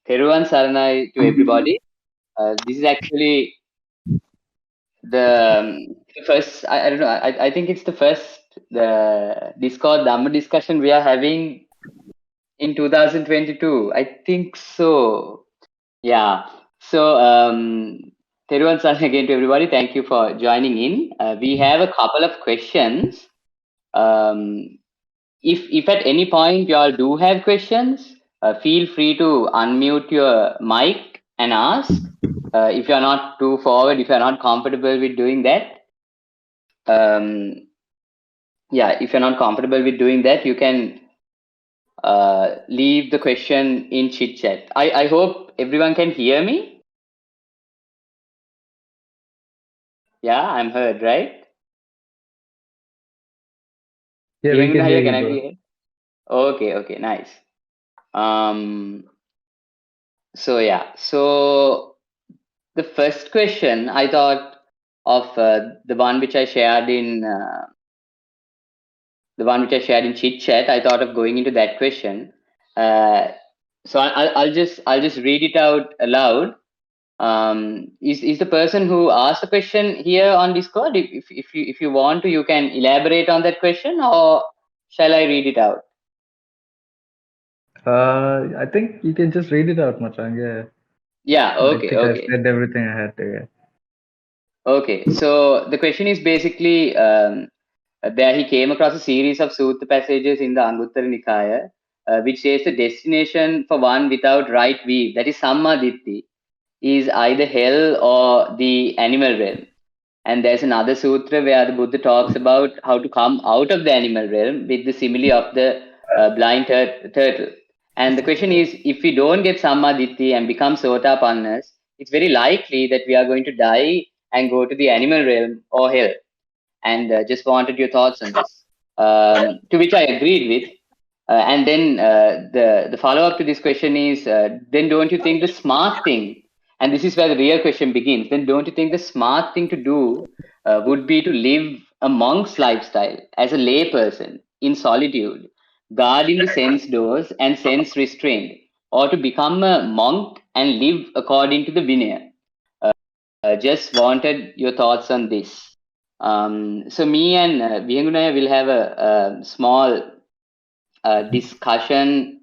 Theruvan Saranai to everybody. This is actually the first, I don't know, I think it's the Discord Dhamma discussion we are having in 2022. I think so. Yeah. So, Theruvan Saranai again to everybody. Thank you for joining in. We have a couple of questions. If at any point you all do have questions, feel free to unmute your mic and ask. If you're not too forward, if you're not comfortable with doing that, if you're not comfortable with doing that, you can leave the question in chit chat. I hope everyone can hear me. Yeah, I'm heard, right? Yeah, we can hear you, Can I bro. be heard? Okay, nice. So the first question I thought of the one which I shared in chit chat. I thought of going into that question. So I'll just read it out aloud. Is the person who asked the question here on Discord? If you want to, you can elaborate on that question, or shall I read it out? I think you can just read it out, Machang. Yeah. Yeah. I Okay. think I Okay. said everything I had to. Yeah. Okay. So the question is basically there he came across a series of sutta passages in the Anguttara Nikaya, which says the destination for one without right view, that is Sammaditthi, is either hell or the animal realm. And there's another sutra where the Buddha talks about how to come out of the animal realm with the simile of the blind turtle. And the question is, if we don't get Sammaditthi and become Sotapannas, it's very likely that we are going to die and go to the animal realm or hell. And just wanted your thoughts on this. To which I agreed with. And then the follow up to this question is, then don't you think the smart thing, and this is where the real question begins, then don't you think the smart thing to do would be to live a monk's lifestyle as a lay person in solitude, guarding the sense doors and sense restraint, or to become a monk and live according to the Vinaya? Just wanted your thoughts on this. So me and Vihangunaya will have a small discussion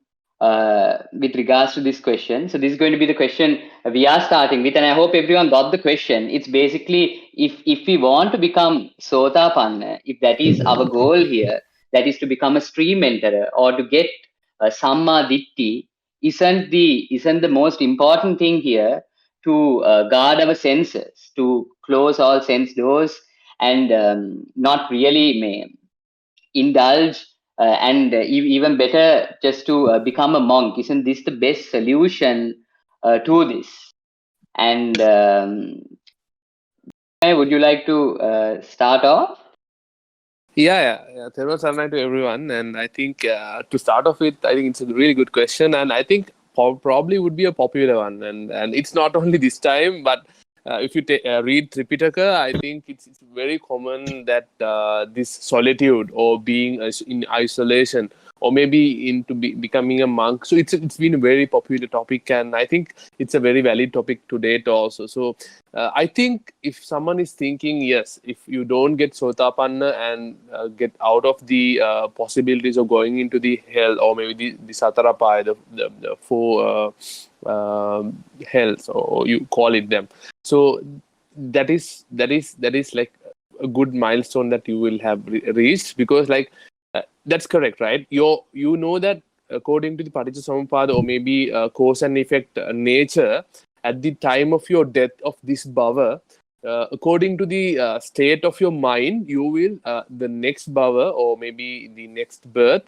with regards to this question. So this is going to be the question we are starting with, and I hope everyone got the question. It's basically if we want to become Sotapanna, if that is our goal here, that is to become a stream enterer or to get Samma Ditti, isn't the most important thing here to guard our senses, to close all sense doors and not really may indulge and even better just to become a monk? Isn't this the best solution to this? And would you like to start off? Yeah. Theruvan Saranai to everyone. And I think to start off with, I think it's a really good question. And I think probably would be a popular one. And it's not only this time, but if you read Tripitaka, I think it's very common that this solitude or being in isolation or maybe into becoming a monk. So it's been a very popular topic, and I think it's a very valid topic to date also. So I think if someone is thinking, yes, if you don't get Sotapanna and get out of the possibilities of going into the hell or maybe the Satarapaya, the four hells, or you call it them. So that is like a good milestone that you will have reached, because like that's correct, right? You know that according to the Paticcasamuppada or maybe cause and effect nature, at the time of your death of this bhava, according to the state of your mind, you will the next bhava or maybe the next birth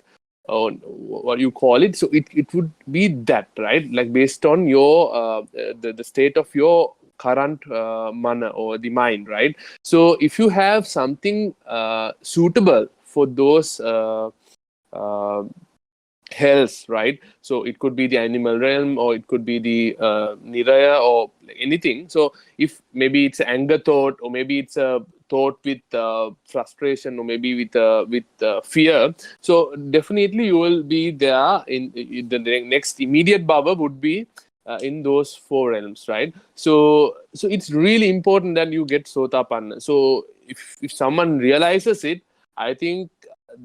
or what you call it. So it would be that, right? Like based on your the state of your current mana or the mind, right? So if you have something suitable for those hells, right? So it could be the animal realm or it could be the niraya or anything. So if maybe it's anger thought or maybe it's a thought with frustration or maybe with fear, so definitely you will be there in the next immediate bhava would be in those four realms, right? So it's really important that you get Sotapanna. So if someone realizes it, I think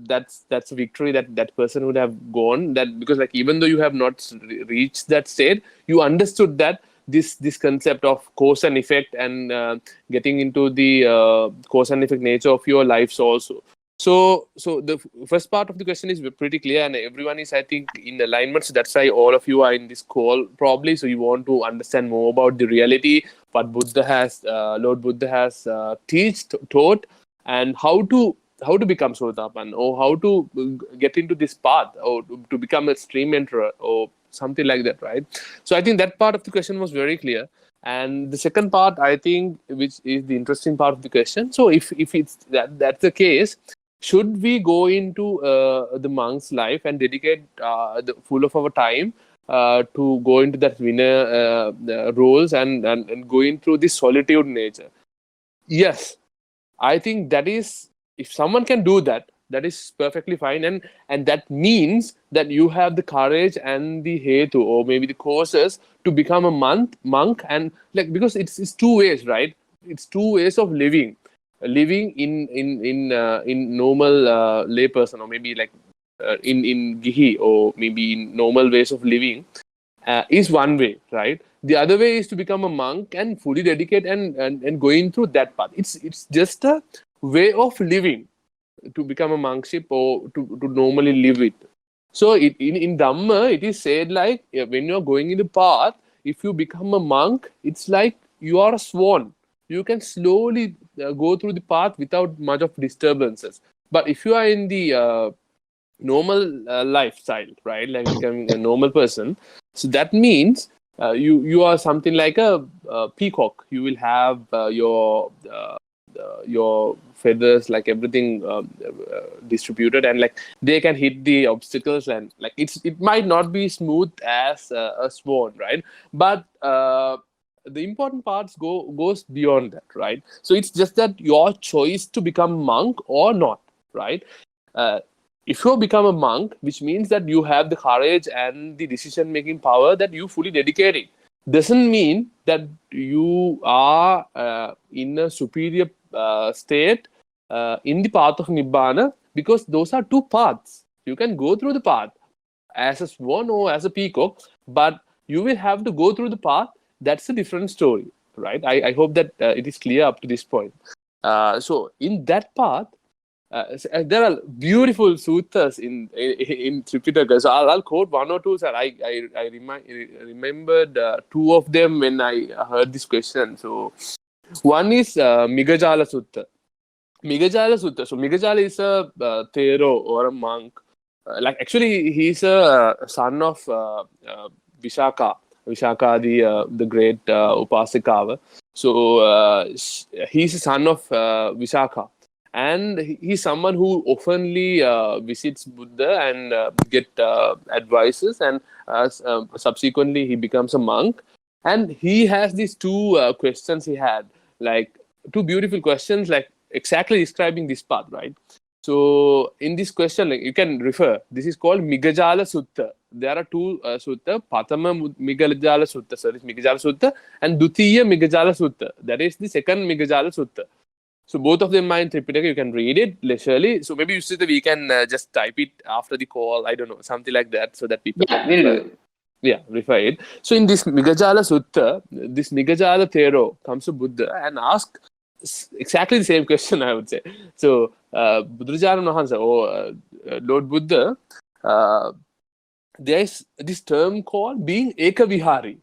that's a victory that person would have gone. That because like even though you have not reached that state, you understood that this concept of cause and effect and getting into the cause and effect nature of your lives also. So the first part of the question is pretty clear, and everyone is, I think, in alignment. So that's why all of you are in this call, probably. So you want to understand more about the reality, what Buddha has, Lord Buddha has taught, and how to become Sotapan, or how to get into this path, or to become a stream enterer, or something like that, right? So I think that part of the question was very clear. And the second part, I think, which is the interesting part of the question. So if it's that's the case, should we go into the monk's life and dedicate the full of our time to go into that winner roles and going through this solitude nature? Yes, I think that is, if someone can do that, that is perfectly fine, and that means that you have the courage and the hetu, or maybe the causes, to become a monk, and like, because it's two ways, right? It's two ways of living in normal lay person, or maybe like in gihi, or maybe in normal ways of living, is one way, right? The other way is to become a monk and fully dedicate and going through that path. It's just a way of living to become a monkship, or to normally live it. So in Dhamma, it is said like, when you're going in the path, if you become a monk, it's like you are a swan. You can slowly go through the path without much of disturbances. But if you are in the normal lifestyle, right, like becoming a normal person, so that means you are something like a peacock. You will have your feathers, like everything distributed, and like they can hit the obstacles, and like it might not be smooth as a swan, right? But the important parts goes beyond that, right? So it's just that your choice to become monk or not, right? If you become a monk, which means that you have the courage and the decision-making power that you fully dedicated, doesn't mean that you are in a superior state in the path of Nibbana, because those are two paths. You can go through the path as a swan or as a peacock, but you will have to go through the path. That's a different story, right? I hope that it is clear up to this point. So in that path, there are beautiful suttas in Tripitaka. So I'll quote one or two. Sir, I remembered two of them when I heard this question. So one is Migajala Sutta. Migajala Sutta. So Migajala is a Thero or a monk. Like actually, he's a son of Vishaka. Vishaka, the great Upasakava. So he's a son of Vishaka. And he's someone who oftenly visits Buddha and get advices, and subsequently he becomes a monk. And he has these two questions he had, like two beautiful questions, like exactly describing this path, right? So in this question, like, you can refer, this is called Migajala Sutta. There are two sutta, Patama Migajala Sutta, sorry, Migajala Sutta, and Dutiya Migajala Sutta. That is the second Migajala Sutta. So both of them are in Tripitaka. You can read it leisurely. So maybe you see that we can just type it after the call. I don't know, something like that, so that people Yeah, we'll do it. Yeah, refer it. So in this Migajala Sutta, this Migajala Thero comes to Buddha and asks exactly the same question, I would say. So Buddhajana Mahansa, or Lord Buddha, there is this term called being Ekavihari.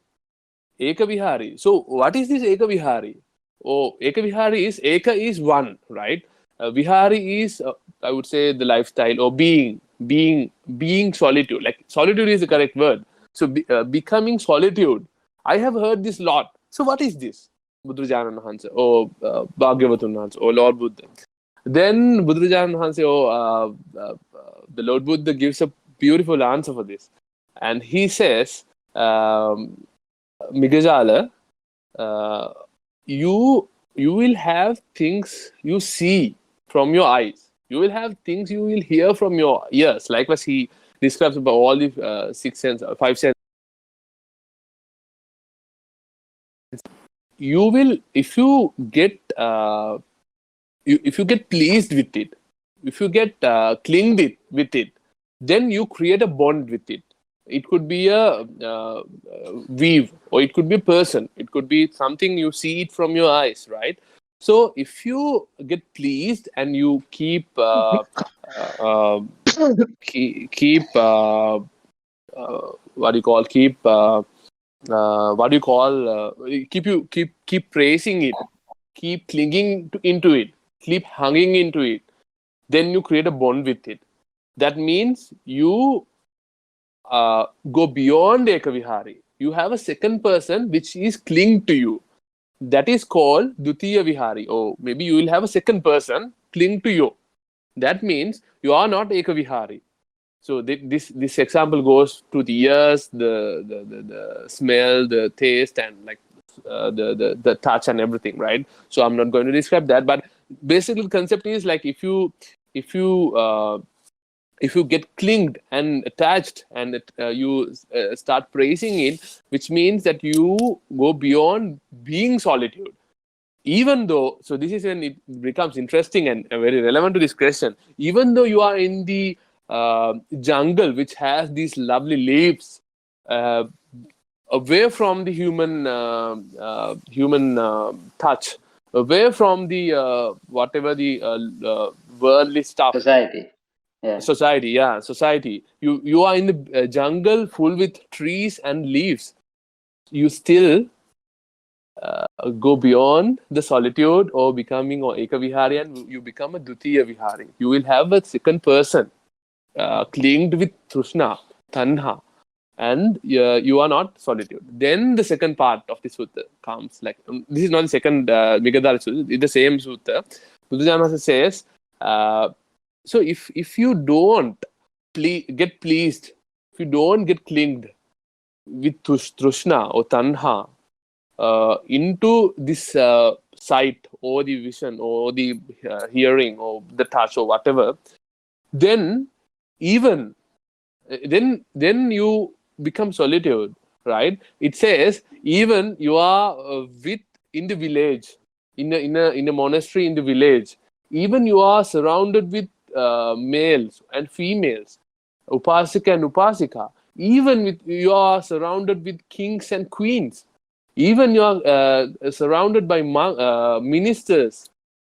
Ekavihari. So what is this Ekavihari? Oh, Ekavihari is, Eka is one, right? Vihari is, I would say, the lifestyle, or being solitude. Like solitude is the correct word. So becoming solitude. I have heard this lot. So what is this? Buddhajana Mahansa, or Bhagavatam Mahansa, or Lord Buddha. Then Buddhajana Mahansa, or the Lord Buddha gives a beautiful answer for this. And he says, Migajala, you will have things you see from your eyes. You will have things you will hear from your ears. Likewise, he describes about all the five senses. you will, if you get if you get pleased with it, if you get clinged with it, then you create a bond with it. It could be a weave, or it could be a person. It could be something you see it from your eyes, right? So if you get pleased and you keep keep what do you call keep praising it, keep clinging into it, keep hanging into it, then you create a bond with it. That means you go beyond ekavihari. You have a second person which is cling to you. That is called dutiya vihari. Or maybe you will have a second person cling to you. That means you are not ekavihari. So this example goes to the ears, the smell, the taste, and like the touch and everything, right? So I'm not going to describe that, but basically the concept is like if you get clinged and attached and you start praising it, which means that you go beyond being solitude. Even though, so this is when it becomes interesting and very relevant to this question. Even though you are in the jungle, which has these lovely leaves, away from the human touch, away from the whatever the worldly stuff. Society. Society. You are in the jungle full with trees and leaves. You still go beyond the solitude or becoming or ekavihari, and you become a dutiya vihari. You will have a second person clinged with trishna, tanha, and you are not solitude. Then the second part of the sutta comes. Like this is not the second Migadhara sutta. It's the same sutta. Buddhajana says, so if you don't get pleased, if you don't get clinged with trishna or tanha into this sight or the vision or the hearing or the touch or whatever, then even then you become solitude, right? It says even you are in the village, in a monastery in the village, even you are surrounded with males and females, upasika and upasika, even you are surrounded with kings and queens, even you are surrounded by ministers,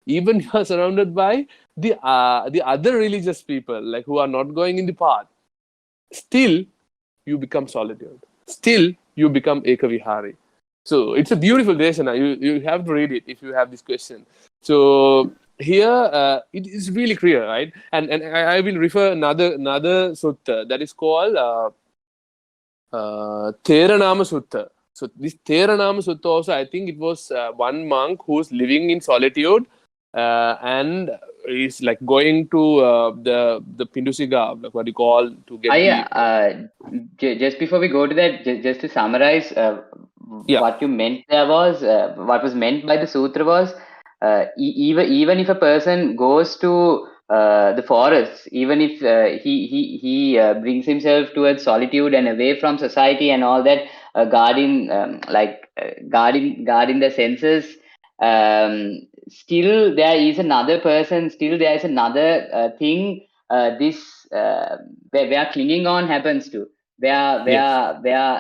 even you are surrounded by the other religious people, like who are not going in the path, still you become solitude. Still you become ekavihari. So it's a beautiful desana. You have to read it if you have this question. So here it is really clear, right? And I will refer another sutta that is called Theranama Sutta. So this Theranama Sutta also, I think it was one monk who's living in solitude and is like going to the Pindusiga, like what you call, to get just before we go to that, just to summarize, what you meant there was, what was meant by the sutra was, even if a person goes to the forests, even if he brings himself towards solitude and away from society and all that, guarding the senses, still there is another person, still there is another thing, where clinging on happens to, where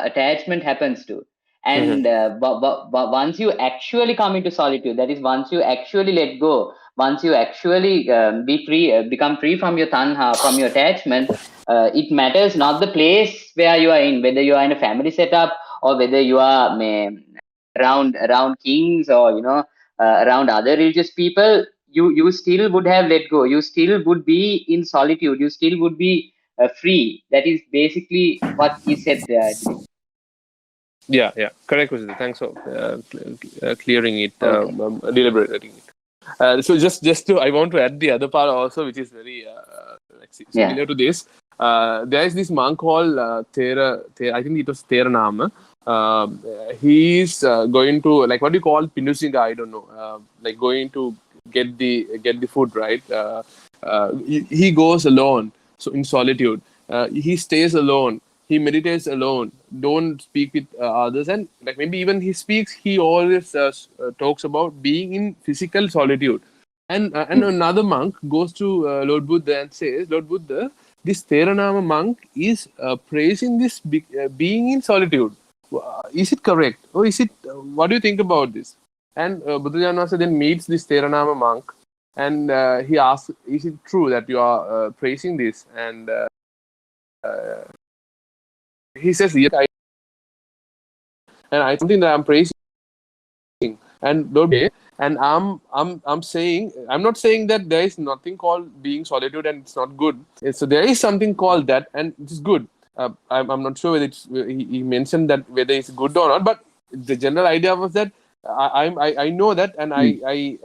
attachment happens to. And but once you actually come into solitude, that is, once you actually let go, once you actually be free, become free from your tanha, from your attachment, it matters not the place where you are in, whether you are in a family setup or whether you are around kings or around other religious people. You still would have let go. You still would be in solitude. You still would be free. That is basically what he said there, I believe. Yeah, correct, Vijay. Thanks for clearing it, Okay. deliberating it. So just to, I want to add the other part also, which is very similar to this. There is this monk called Thera. I think it was Theranama. He's going to, like, what do you call Pindusinga? I don't know. Like going to get the food, right? He goes alone, so in solitude. He stays alone. He meditates alone. don't speak with others, and like maybe even he speaks, he always talks about being in physical solitude. And another monk goes to Lord Buddha and says, Lord Buddha, this Theranama monk is praising this being in solitude. Is it correct? Or is it, what do you think about this? And Buddha then meets this Theranama monk, and he asks, is it true that you are praising this? And he says, yes, I something that I'm praising. And Lord, okay, and I'm saying, I'm not saying that there is nothing called being solitude and it's not good. So there is something called that, and it is good. I'm not sure whether he mentioned that whether it's good or not, but the general idea was that I know that, and I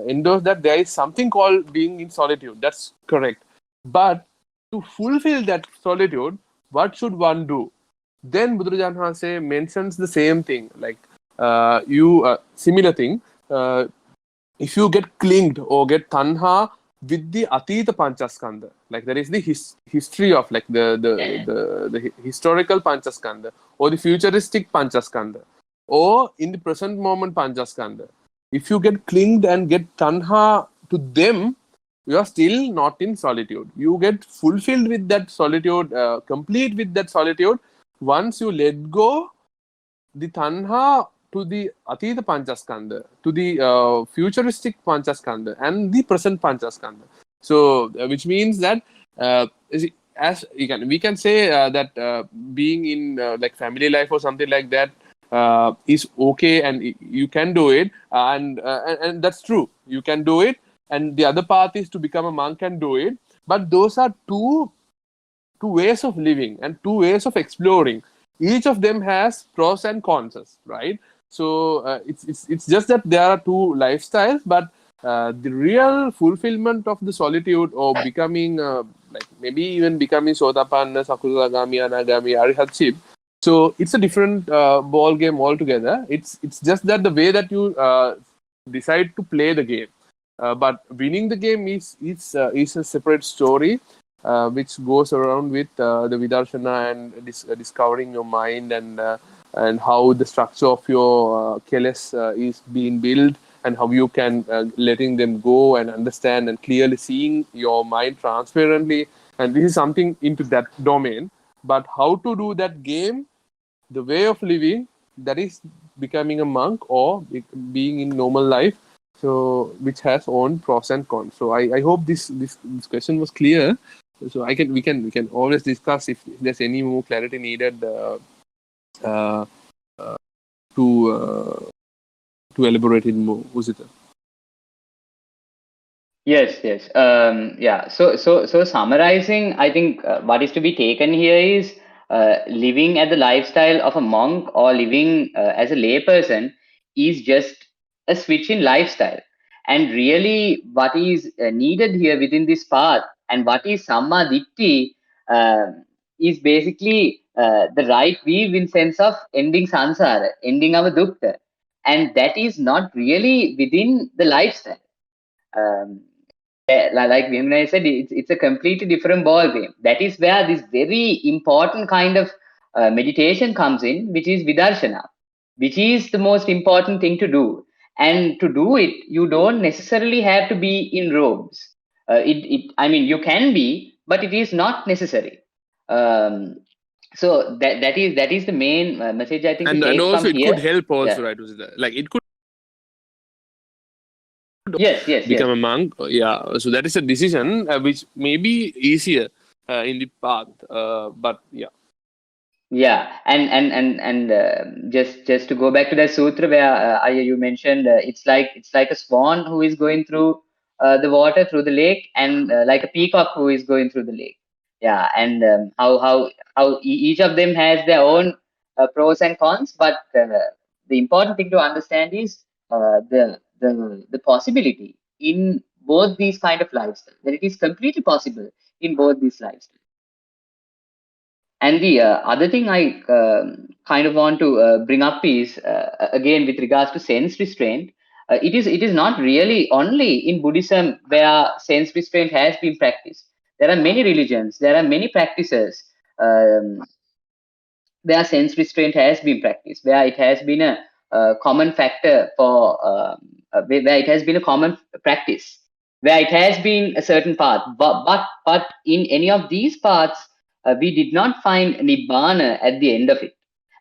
endorse that there is something called being in solitude. That's correct. But to fulfill that solitude, what should one do? Then Buddha mentions the same thing, like similar thing. If you get clinged or get tanha with the atita panchaskandha, like there is the history of like the historical panchaskandha or the futuristic panchaskandha or in the present moment panchaskandha. If you get clinged and get tanha to them, you are still not in solitude. You get fulfilled with that solitude, complete with that solitude. Once you let go the tanha to the atita panchaskandha, to the futuristic panchaskandha and the present panchaskandha. So, which means that as we can say that being in like family life or something like that is okay, and you can do it, and that's true. You can do it, and the other path is to become a monk and do it. But those are two ways of living and two ways of exploring. Each of them has pros and cons, right? So it's just that there are two lifestyles, but the real fulfillment of the solitude or becoming like maybe even becoming Sotapanna, Sakudagami, Anagami, Arihatship. So it's a different ball game altogether. It's just that the way that you decide to play the game. But winning the game is a separate story. Which goes around with the Vidarshana and discovering your mind and how the structure of your keles is being built, and how you can letting them go and understand and clearly seeing your mind transparently. And this is something into that domain. But how to do that game, the way of living, that is becoming a monk or being in normal life. So which has own pros and cons. So I hope this question was clear. So we can always discuss if there's any more clarity needed to elaborate it more. Usita. Yes. Yeah. So summarizing, I think what is to be taken here is living at the lifestyle of a monk or living as a layperson is just a switch in lifestyle. And really, what is needed here within this path, and what is Samma Ditti, is basically the right view in sense of ending samsara, ending our dukkha, and that is not really within the lifestyle. Like Vimna said, it's a completely different ball game. That is where this very important kind of meditation comes in, which is vidarshana, which is the most important thing to do. And to do it, you don't necessarily have to be in robes. I mean, you can be, but it is not necessary. So that is the main message I think and to take also from it here. could help also, Yeah. right? Usita? Like it could Yes. become a monk. Yeah. So that is a decision which may be easier in the path, but yeah. Yeah, and just to go back to that sutra where you mentioned it's like a swan who is going through the water through the lake, and like a peacock who is going through the lake. Yeah, and each of them has their own pros and cons, but the important thing to understand is the possibility in both these kind of lifestyles. That it is completely possible in both these lifestyles. And the other thing I kind of want to bring up is again with regards to sense restraint. It is not really only in Buddhism where sense restraint has been practiced. There are many religions. There are many practices. Um, where sense restraint has been practiced, where it has been a common factor for, where it has been a common practice, where it has been a certain path. But in any of these paths, we did not find Nibbana at the end of it.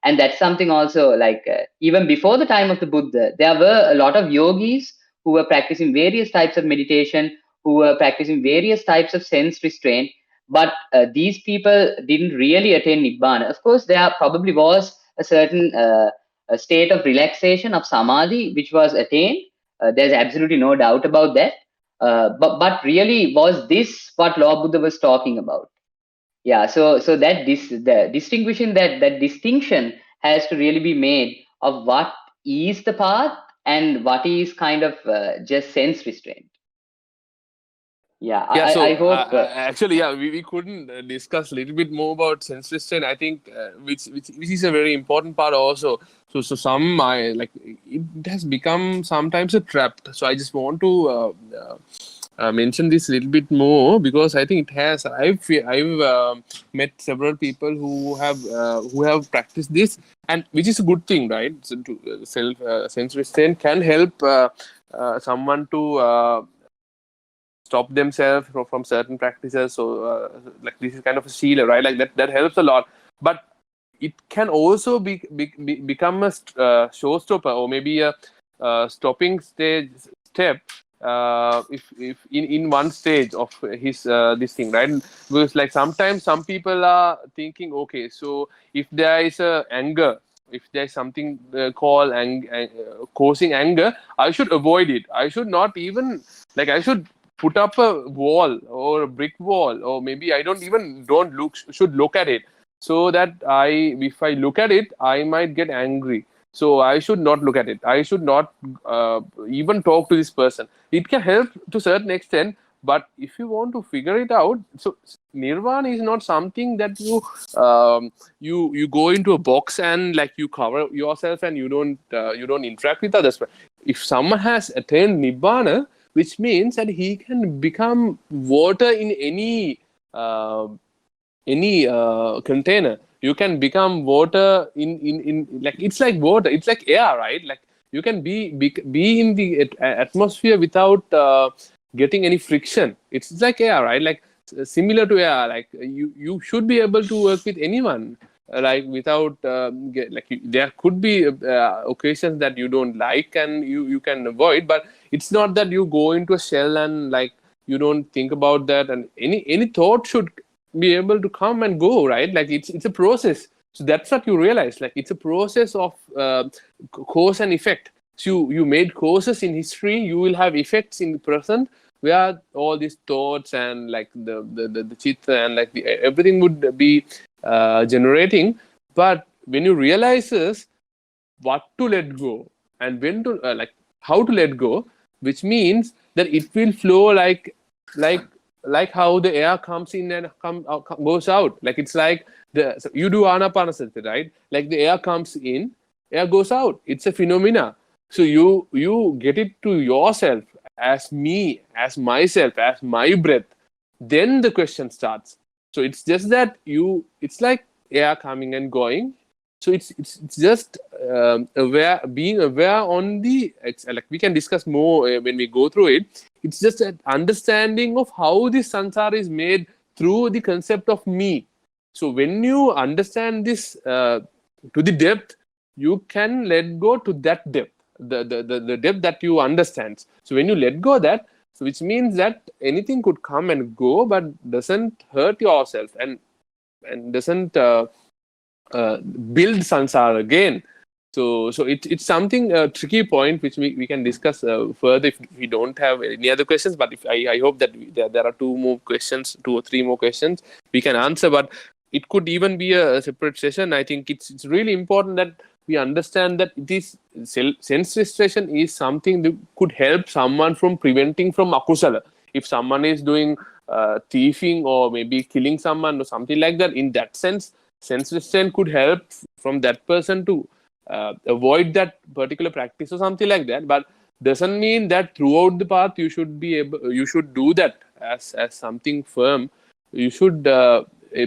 And that's something also, like, even before the time of the Buddha, there were a lot of yogis who were practicing various types of meditation, who were practicing various types of sense restraint, but these people didn't really attain Nibbana. Of course, there probably was a certain a state of relaxation, of samadhi, which was attained. There's absolutely no doubt about that. But really, was this what Lord Buddha was talking about? Yeah. So that the distinguishing, that distinction has to really be made of what is the path and what is kind of just sense restraint. Yeah, Yeah, so I hope. actually, yeah, we couldn't discuss a little bit more about sense restraint. I think which is a very important part also. So some like it has become sometimes a trap. So I just want to mention this a little bit more because I think it has. I've met several people who have practiced this, and which is a good thing, right? So to sense restraint can help someone to stop themselves from certain practices. So like this is kind of a sealer, right? Like that helps a lot. But it can also become a showstopper or maybe a stopping step if in one stage of his this thing, right? Because like sometimes some people are thinking, okay, so if there is a anger, if there's something called causing anger, I should avoid it. I should not even, like, I should put up a wall or a brick wall, or maybe I should look at it, so that if I look at it, I might get angry. So I should not look at it. I should not even talk to this person. It can help to a certain extent, but if you want to figure it out, so nirvana is not something that you go into a box and like you cover yourself and you don't interact with others. If someone has attained nibbana, which means that he can become water in any container. You can become water in like, it's like water, it's like air, right? Like you can be in the atmosphere without getting any friction. It's like air, right? Like similar to air. Like you should be able to work with anyone like without there could be occasions that you don't like and you can avoid, but it's not that you go into a shell and like you don't think about that, and any thought should be able to come and go, right? Like it's a process. So that's what you realize, like it's a process of cause and effect. So you made causes in history, you will have effects in the present, where all these thoughts and like the chitta and like everything would be generating. But when you realizes what to let go and when to like how to let go, which means that it will flow like how the air comes in and goes out. Like it's like so you do anapanasati, right? Like the air comes in, air goes out. It's a phenomena. So you get it to yourself as me, as myself, as my breath. Then the question starts. So it's just that it's like air coming and going. So it's just being aware on the, like we can discuss more when we go through it. It's just an understanding of how this samsara is made through the concept of me. So when you understand this to the depth, you can let go to that depth, the depth that you understand. So when you let go that, so which means that anything could come and go, but doesn't hurt yourself and doesn't build samsara again. So it's something tricky point which we can discuss further if we don't have any other questions. But if I hope that there are 2 or 3 more questions we can answer. But it could even be a separate session. I think it's really important that we understand that this sense restriction is something that could help someone from preventing from akusala. If someone is doing thieving or maybe killing someone or something like that, in that sense, sense restraint could help from that person to avoid that particular practice or something like that. But doesn't mean that throughout the path you should do that as something firm. You should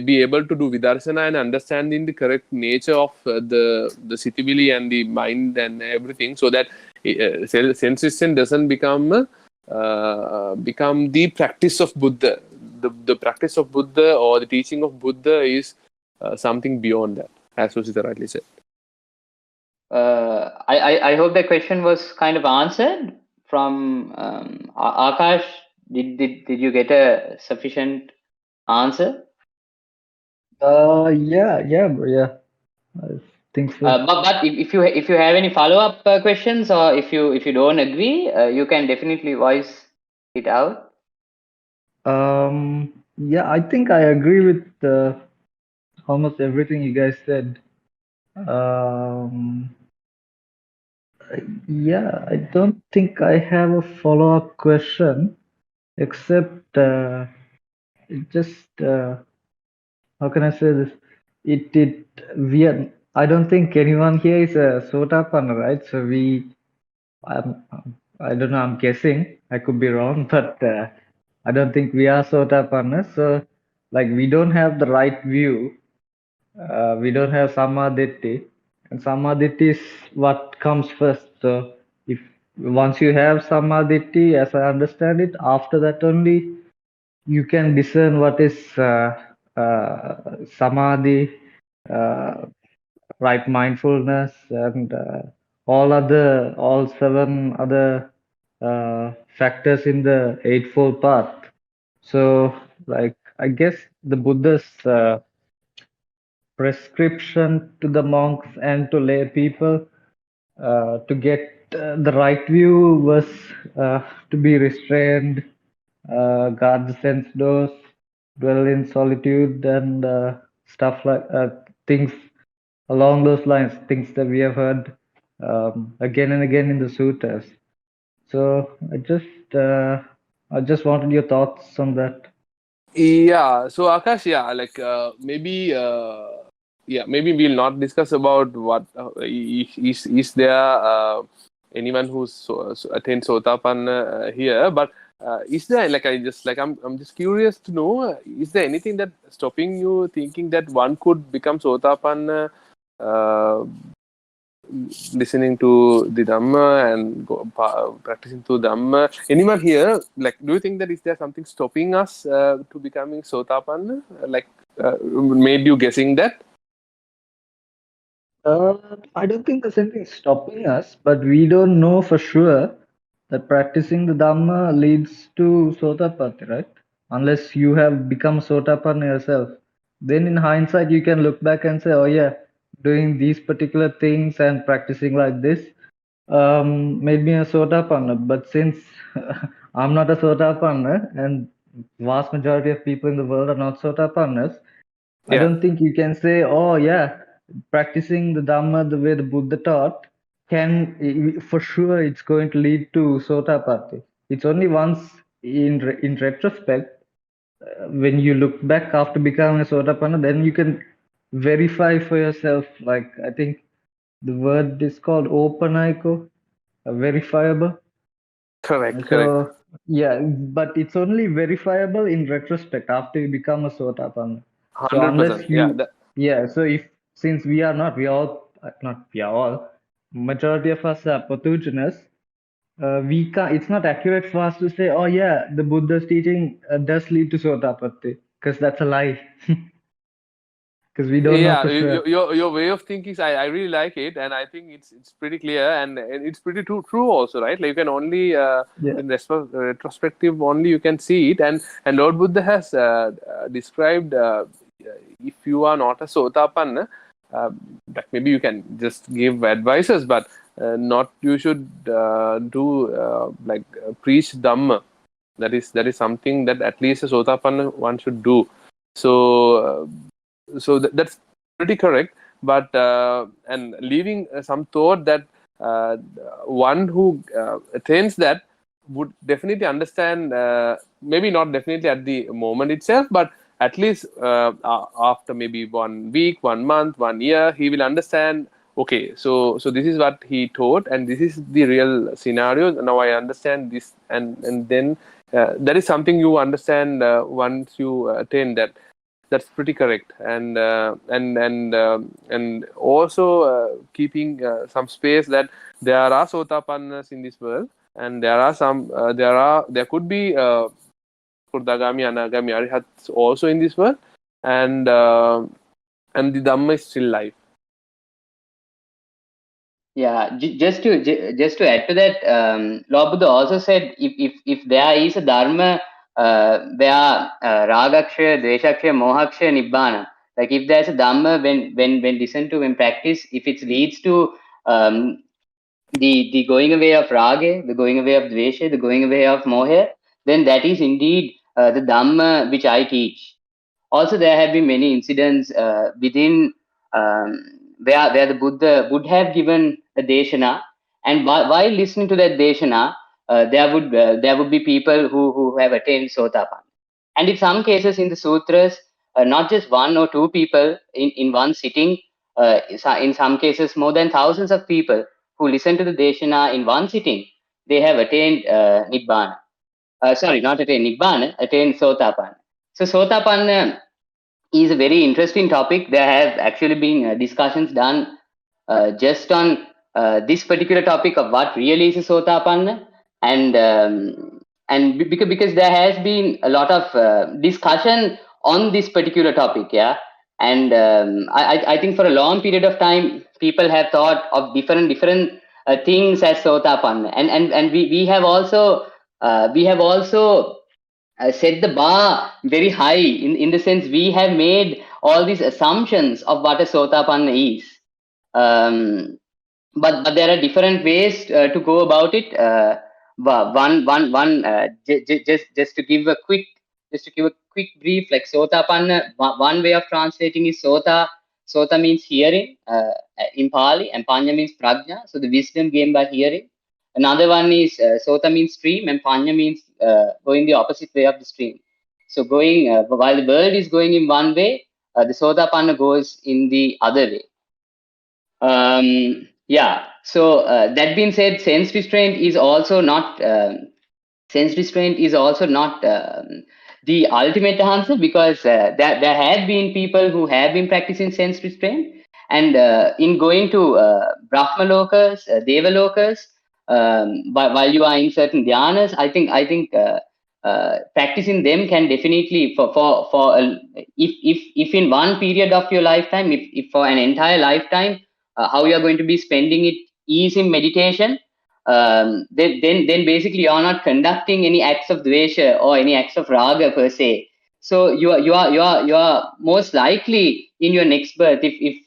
be able to do vidarsana and understanding the correct nature of the siddhi and the mind and everything, so that sense system doesn't become the practice of Buddha. The practice of Buddha or the teaching of Buddha is something beyond that, as Susita rightly said. I hope that question was kind of answered from Akash. Did you get a sufficient answer? Yeah, bro, yeah. I think so. But if you have any follow-up questions, or if you don't agree, you can definitely voice it out. Yeah, I think I agree with almost everything you guys said. Yeah, I don't think I have a follow-up question, except it just how can I say this? We are. I don't think anyone here is a Sotapanna, right? So I'm, I don't know. I'm guessing. I could be wrong, but I don't think we are Sotapanna. So, like, we don't have the right view. We don't have Samaditi, and Samaditi is what comes first. So, if once you have Samaditi, as I understand it, after that only you can discern what is Samadhi, uh, right mindfulness, and all seven other factors in the Eightfold Path. So, like, I guess the Buddha's prescription to the monks and to lay people to get the right view was to be restrained, guard the sense doors, dwell in solitude, and stuff like things along those lines, things that we have heard again and again in the sutras. So I just wanted your thoughts on that. Yeah, so Akash, maybe maybe we'll not discuss about what is there anyone who's attained Sotapanna here, but is there I'm just curious to know, is there anything that stopping you thinking that one could become Sotapanna listening to the Dhamma and practicing to Dhamma? Anyone here, like, do you think that is there something stopping us to becoming Sotapanna? Made you guessing that? I don't think there's anything stopping us, but we don't know for sure that practicing the Dhamma leads to Sotapatti, right? Unless you have become Sotapanna yourself. Then in hindsight, you can look back and say, oh yeah, doing these particular things and practicing like this made me a Sotapanna. But since I'm not a Sotapanna and vast majority of people in the world are not Sotapannas, I don't think you can say, oh yeah, practicing the Dhamma the way the Buddha taught for sure it's going to lead to Sotapatti. It's only once in retrospect, when you look back after becoming a Sotapanna, then you can verify for yourself. Like, I think the word is called Opanaiko, verifiable. Correct. So yeah, but it's only verifiable in retrospect after you become a Sotapanna. So 100%. so if since we are not, we all not we are all, majority of us are Pathujanas, we can't. It's not accurate for us to say, oh yeah, the Buddha's teaching does lead to Sotapatti, because that's a lie. Because we don't know for sure. Your way of thinking, I really like it, and I think it's pretty clear and it's pretty true also, right? Like, you can only in retrospective only you can see it, and Lord Buddha has described if you are not a Sotapanna, like, maybe you can just give advices, but not you should preach Dhamma. That is something that at least a Sotapanna one should do. So that's pretty correct, but and leaving some thought that one who attains that would definitely understand, maybe not definitely at the moment itself, but at least after maybe 1 week, 1 month, 1 year, he will understand, okay, so this is what he taught and this is the real scenario. Now I understand this, and then that is something you understand once you attain that. That's pretty correct. And also keeping some space that there are sotapannas in this world, and there could be Kurdagami, Anagami, Arihats also in this world, and the Dhamma is still life. Yeah, just to add to that, Lord Buddha also said if there is a dharma where ragaksha, dveshaksha, mohaksha, nibbana, like if there's a dharma when listened to, when practiced, if it leads to the going away of raga, the going away of dvesha, the going away of moha, then that is indeed the dhamma which I teach. Also, there have been many incidents within where the Buddha would have given a deshana, and while listening to that deshana, there would be people who have attained sotapanna. And in some cases, in the sutras, not just one or two people in one sitting. In some cases, more than thousands of people who listen to the deshana in one sitting, they have attained nibbana. Sorry, not attained nibbana, attained sotapanna. So sotapanna is a very interesting topic. There have actually been discussions done just on this particular topic of what really is a sotapanna, and because there has been a lot of discussion on this particular topic, yeah. And I think for a long period of time, people have thought of different things as sotapanna, and we have also set the bar very high in the sense we have made all these assumptions of what a sotapanna is. But there are different ways to go about it. Just to give a quick brief, like sotapanna, one way of translating is sota. Sota means hearing in Pali, and panya means prajna, so the wisdom gained by hearing. Another one is sota means stream, and panya means going the opposite way of the stream. So going while the world is going in one way, the sotapanna goes in the other way. Yeah. So that being said, sense restraint is also not the ultimate answer, because there have been people who have been practicing sense restraint, and in going to Brahma lokas, Deva lokas, while you are in certain dhyanas, I think practicing them can definitely if in one period of your lifetime, if for an entire lifetime, how you are going to be spending it is in meditation, then basically you are not conducting any acts of dvesha or any acts of raga per se. So you are most likely in your next birth, if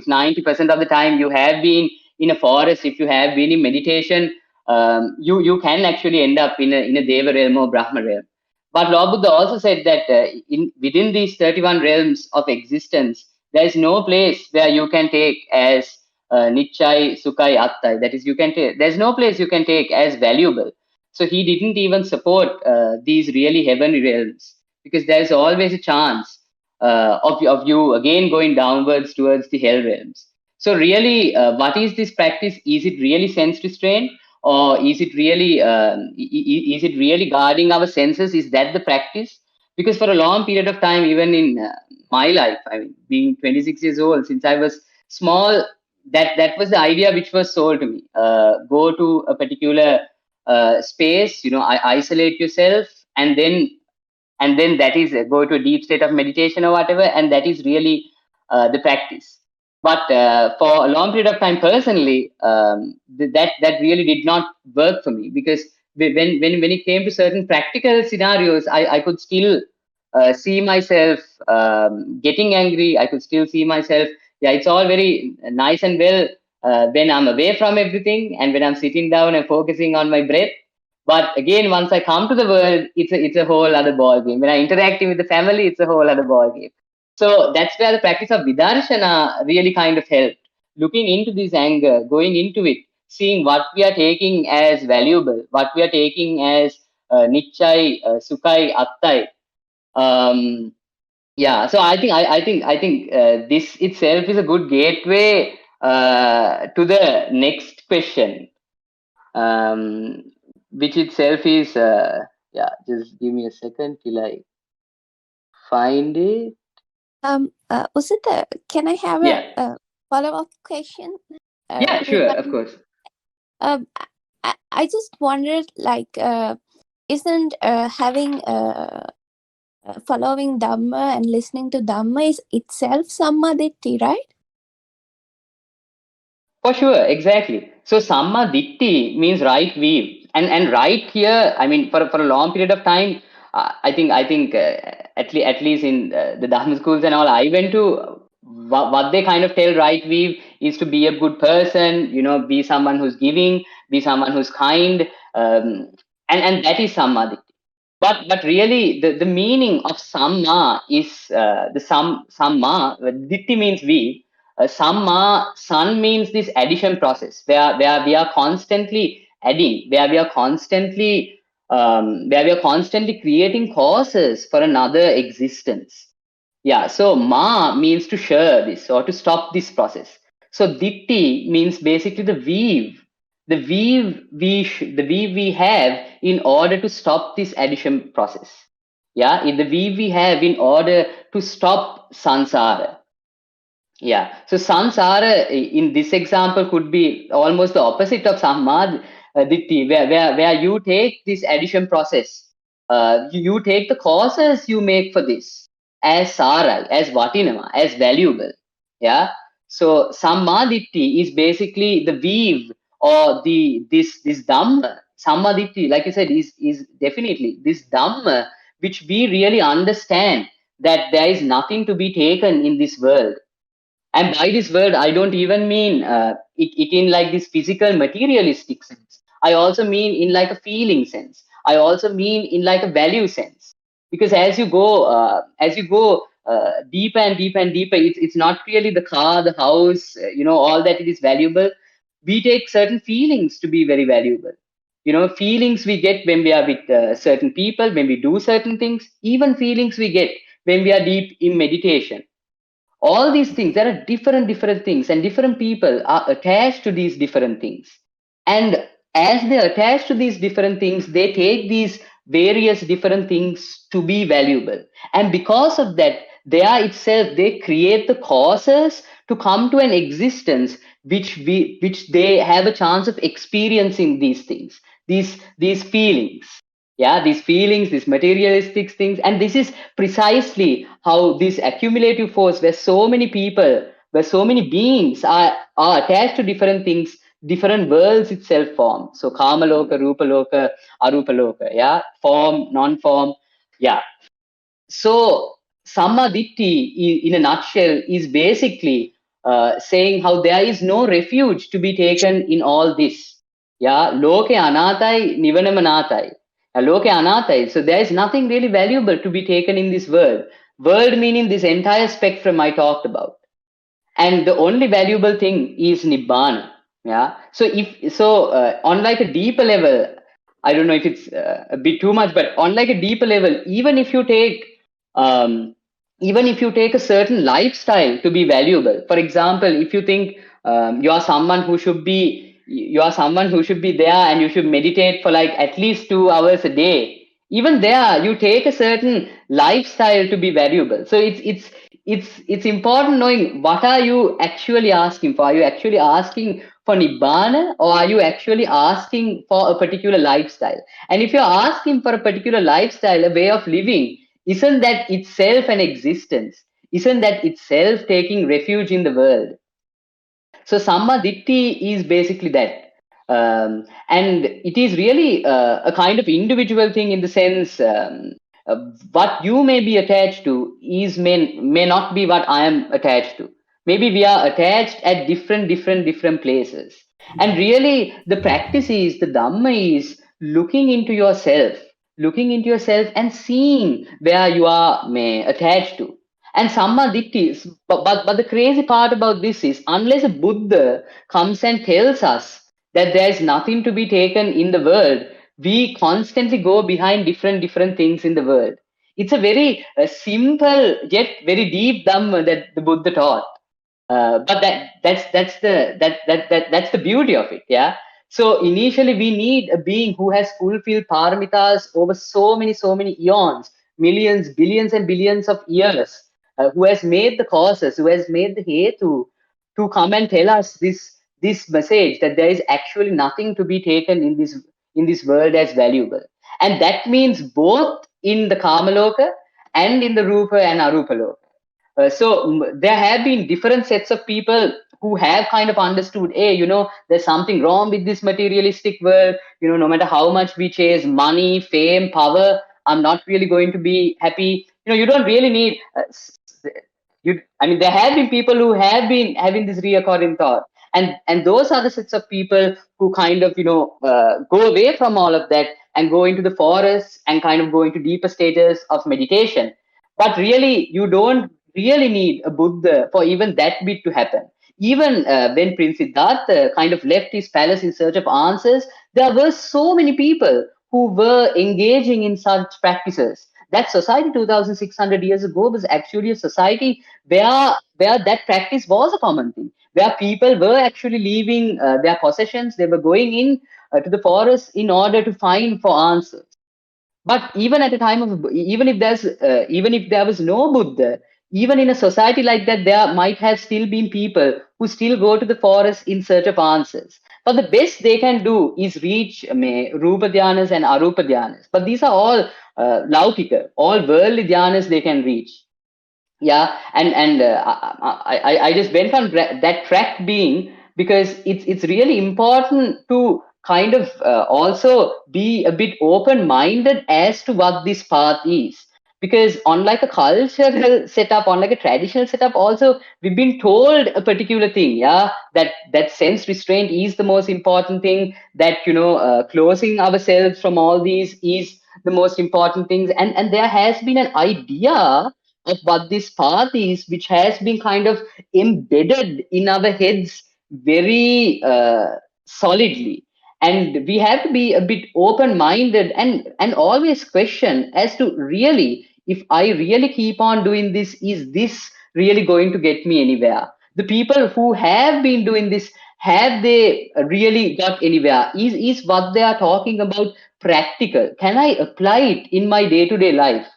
90% of the time you have been in a forest, if you have been in meditation, you can actually end up in a deva realm or brahma realm. But Lord Buddha also said that within these 31 realms of existence, there is no place where you can take as nichai, sukai, attai. That is, you can take. There's no place you can take as valuable. So he didn't even support these really heavenly realms, because there's always a chance of you again going downwards towards the hell realms. So really, what is this practice? Is it really sense restraint, or is it really guarding our senses? Is that the practice? Because for a long period of time, even in my life, I mean, being 26 years old, since I was small, that was the idea which was sold to me. Go to a particular space, isolate yourself, and then that is go to a deep state of meditation or whatever, and that is really the practice. But for a long period of time, personally, that really did not work for me, because when it came to certain practical scenarios, I could still see myself getting angry. I could still see myself. Yeah, it's all very nice and well when I'm away from everything and when I'm sitting down and focusing on my breath. But again, once I come to the world, it's a whole other ball game. When I interacting with the family, it's a whole other ball game. So that's where the practice of vidarshana really kind of helped. Looking into this anger, going into it, seeing what we are taking as valuable, what we are taking as nichai, sukai, attai. Um, yeah, so I think this itself is a good gateway to the next question, um, which itself is yeah. Just give me a second till I find it. Usita, can I have a follow-up question? Yeah, sure, of course. I just wondered, like, isn't having following Dhamma and listening to Dhamma is itself Sammaditthi, right? For sure, exactly. So Samma Ditti means right view, and right here, I mean, for a long period of time, I think at least in the Dharma schools and all I went to, what they kind of tell right view is to be a good person, be someone who's giving, be someone who's kind, and that is Samma Ditti. But really, the meaning of Samma is the Samma. Ditti means we. Samma, sun means this addition process where we are constantly adding, where we are constantly creating causes for another existence. Yeah, so ma means to share this or to stop this process. So ditti means basically the weave we have in order to stop this addition process. Yeah, the weave we have in order to stop sansara. Yeah. So samsara in this example could be almost the opposite of samad ditti, where you take this addition process, you take the causes you make for this as sara, as vatinama, as valuable. Yeah. So sammaditi is basically the weave or this dhamma. Sammaditi, like I said, is definitely this dhamma which we really understand that there is nothing to be taken in this world. And by this word, I don't even mean it in like this physical materialistic sense. I also mean in like a feeling sense. I also mean in like a value sense. Because as you go deeper and deeper and deeper, it's not really the car, the house, all that it is valuable. We take certain feelings to be very valuable. Feelings we get when we are with certain people, when we do certain things, even feelings we get when we are deep in meditation. All these things, there are different things, and different people are attached to these different things. And as they attach to these different things, they take these various different things to be valuable, and because of that, they create the causes to come to an existence which they have a chance of experiencing these things, these feelings. Yeah, these feelings, these materialistic things. And this is precisely how this accumulative force, where so many people, where so many beings are attached to different things, different worlds itself form. So kamaloka, rupaloka, arupaloka. Yeah, form, non-form. Yeah. So Sammaditthi, in a nutshell, is basically saying how there is no refuge to be taken in all this. Yeah, loke anatai, nivanamanatai. Loke anatai. So there is nothing really valuable to be taken in this world. World meaning this entire spectrum I talked about. And the only valuable thing is Nibbana. Yeah. So on like a deeper level, I don't know if it's a bit too much, but on like a deeper level, um, even if you take a certain lifestyle to be valuable, for example, if you think you are someone who should be there and you should meditate for like at least 2 hours a day, even there you take a certain lifestyle to be valuable. So it's important knowing what are you actually asking for. Are you actually asking for nibbana, or are you actually asking for a particular lifestyle? And if you're asking for a particular lifestyle, a way of living, isn't that itself an existence? Isn't that itself taking refuge in the world? So Sammaditthi is basically that. And it is really a kind of individual thing in the sense uh, what you may be attached to may not be what I am attached to. Maybe we are attached at different places. And really the practice is, the Dhamma is looking into yourself and seeing where you are may attached to. And Sammaditthi, but the crazy part about this is, unless a Buddha comes and tells us that there is nothing to be taken in the world, we constantly go behind different things in the world. It's a very simple yet very deep Dhamma that the Buddha taught. But that's the beauty of it. Yeah. So initially we need a being who has fulfilled paramitas over so many eons, millions, billions and billions of years. who has made the causes, who has made the hetu to come and tell us this message that there is actually nothing to be taken in this world as valuable. And that means both in the Kamaloka and in the Rupa and Arupa Loka. There have been different sets of people who have kind of understood, hey, there's something wrong with this materialistic world. No matter how much we chase money, fame, power, I'm not really going to be happy. You don't really need. There have been people who have been having this reoccurring thought, and those are the sets of people who kind of go away from all of that and go into the forests and kind of go into deeper stages of meditation. But really, you don't really need a Buddha for even that bit to happen. Even when Prince Siddhartha kind of left his palace in search of answers, there were so many people who were engaging in such practices. That society 2,600 years ago was actually a society where that practice was a common thing, where people were actually leaving their possessions, they were going in to the forest in order to find for answers. But even at a time of, even if there was no Buddha, even in a society like that, there might have still been people who still go to the forest in search of answers. But the best they can do is reach Rupa Dhyanas and Arupa Dhyanas. But these are all Laukika, all worldly Dhyanas they can reach. Yeah, I just went on that track being because it's really important to kind of also be a bit open-minded as to what this path is. Because on like a cultural setup, on like a traditional setup, also we've been told a particular thing, yeah, that sense restraint is the most important thing, that closing ourselves from all these is the most important things, and there has been an idea of what this path is, which has been kind of embedded in our heads very solidly. And we have to be a bit open-minded and always question as to really, if I really keep on doing this, is this really going to get me anywhere? The people who have been doing this, have they really got anywhere? Is what they are talking about practical? Can I apply it in my day-to-day life?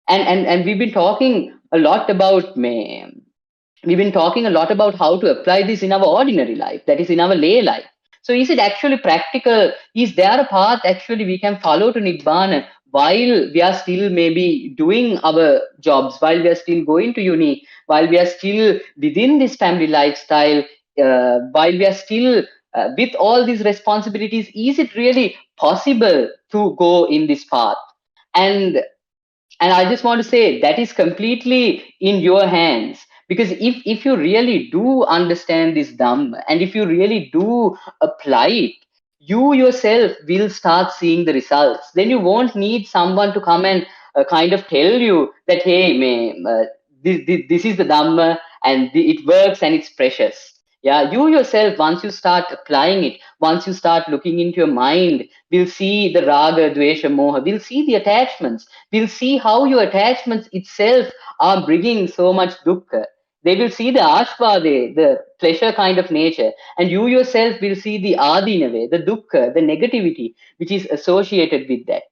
And we've been talking a lot about we've been talking a lot about how to apply this in our ordinary life, that is in our lay life. So is it actually practical? Is there a path actually we can follow to Nibbana while we are still maybe doing our jobs, while we are still going to uni, while we are still within this family lifestyle, while we are still with all these responsibilities? Is it really possible to go in this path? And I just want to say that is completely in your hands. Because if you really do understand this Dhamma, and if you really do apply it, you yourself will start seeing the results. Then you won't need someone to come and kind of tell you that, hey, this is the Dhamma, and it works and it's precious. Yeah, you yourself, once you start applying it, once you start looking into your mind, will see the raga, dvesha, moha, will see the attachments, will see how your attachments itself are bringing so much dukkha. They will see the ashvade, the pleasure kind of nature, and you yourself will see the adinave, the dukkha, the negativity which is associated with that.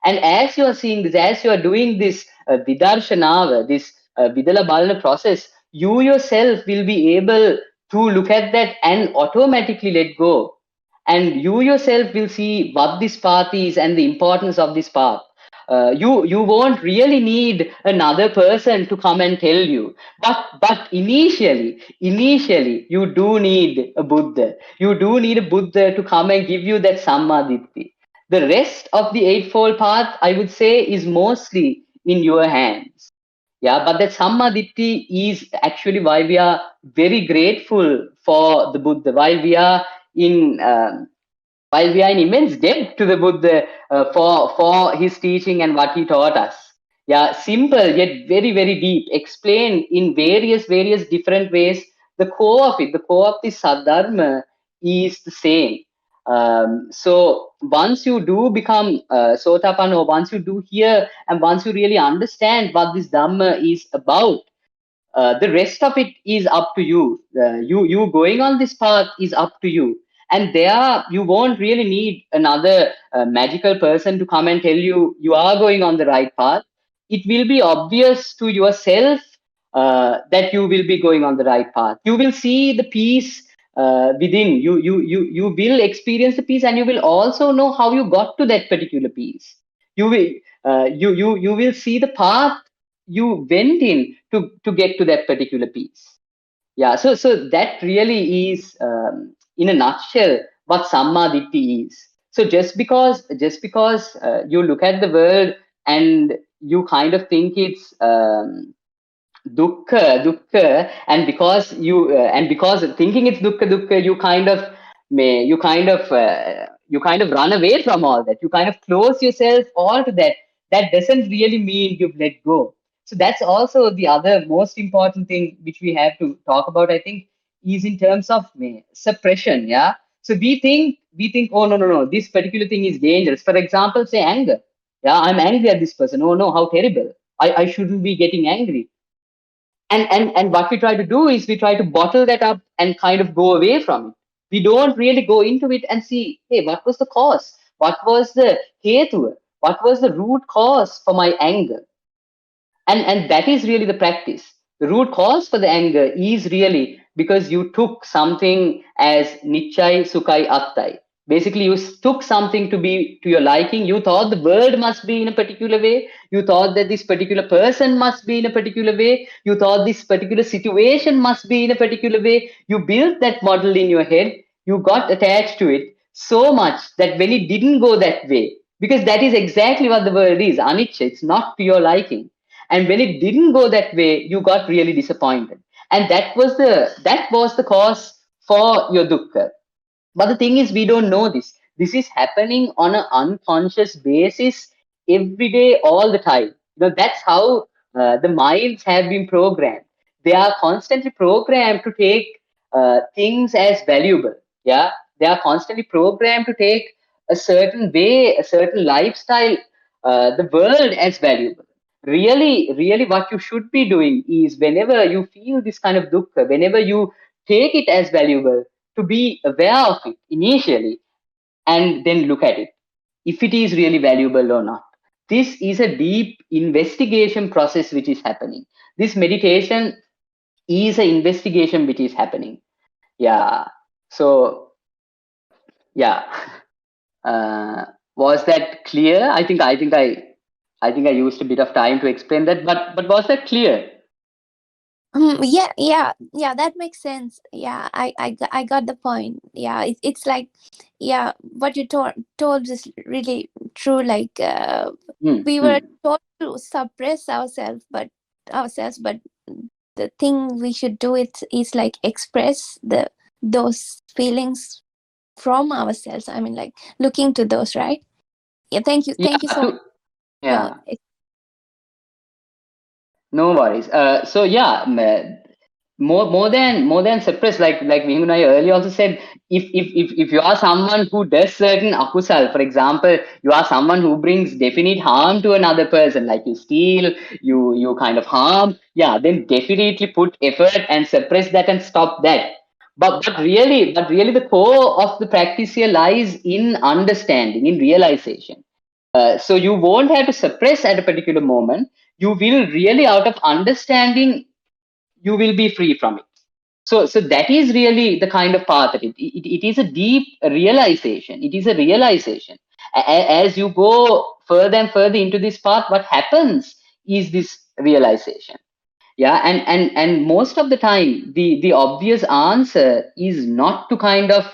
And as you are seeing this, as you are doing this vidarshanava, this vidala balana process, you yourself will be able to look at that and automatically let go. And you yourself will see what this path is and the importance of this path. You won't really need another person to come and tell you, but initially you do need a Buddha. You do need a Buddha to come and give you that sammaditthi. The rest of the eightfold path, I would say, is mostly in your hands. Yeah, but that sammaditthi is actually why we are very grateful for the Buddha, while we are in immense debt to the Buddha for his teaching and what he taught us. Yeah, simple yet very, very deep, explained in various different ways. The core of it, the core of this Sadharma is the same. So once you do become Sotapanna, or once you do hear, and once you really understand what this Dhamma is about, the rest of it is up to you. You going on this path is up to you, and there you won't really need another magical person to come and tell you you are going on the right path. It will be obvious to yourself that you will be going on the right path. You will see the peace within you. You will experience the peace, and you will also know how you got to that particular peace. You will you will see the path you went in to get to that particular peace. Yeah, so that really is, in a nutshell, what Samma Ditti is. So just because you look at the world and you kind of think it's dukkha, and because thinking it's dukkha, you kind of run away from all that. You kind of close yourself all to that. That doesn't really mean you've let go. So that's also the other most important thing which we have to talk about, I think, is in terms of suppression. Yeah. So we think, oh no, this particular thing is dangerous. For example, say anger. Yeah, I'm angry at this person. Oh no, how terrible. I shouldn't be getting angry. And what we try to do is we try to bottle that up and kind of go away from it. We don't really go into it and see, hey, what was the cause? What was the hetu? What was the root cause for my anger? And that is really the practice. The root cause for the anger is really because you took something as nichai sukai attai. Basically, you took something to be to your liking. You thought the world must be in a particular way. You thought that this particular person must be in a particular way. You thought this particular situation must be in a particular way. You built that model in your head. You got attached to it so much that when it didn't go that way, because that is exactly what the world is, anicca, it's not to your liking. And when it didn't go that way, you got really disappointed. And that was the cause for your dukkha. But the thing is, we don't know this. This is happening on an unconscious basis every day, all the time. That's how the minds have been programmed. They are constantly programmed to take things as valuable. Yeah, they are constantly programmed to take a certain way, a certain lifestyle, the world as valuable. Really, what you should be doing is whenever you feel this kind of dukkha, whenever you take it as valuable, to be aware of it initially and then look at it if it is really valuable or not. This is a deep investigation process which is happening. This meditation is an investigation which is happening. Yeah. So yeah. Was that clear? I think I used a bit of time to explain that, but was that clear? Yeah, that makes sense. Yeah, I got the point. Yeah, it's like, yeah, what you told is really true. Like, we were taught to suppress ourselves, but the thing we should do is like express those feelings from ourselves. I mean, like, looking to those, right? Yeah, thank you so much. Yeah. No worries. So yeah, more than suppress, like Vihingunai earlier also said, if you are someone who does certain akusal, for example, you are someone who brings definite harm to another person, like you steal, you kind of harm, yeah, then definitely put effort and suppress that and stop that. But really the core of the practice here lies in understanding, in realization. So you won't have to suppress at a particular moment. You will really, out of understanding, you will be free from it. So that is really the kind of path that it is a deep realization. It is a realization. As you go further and further into this path, what happens is this realization. Yeah, and most of the time, the obvious answer is not to kind of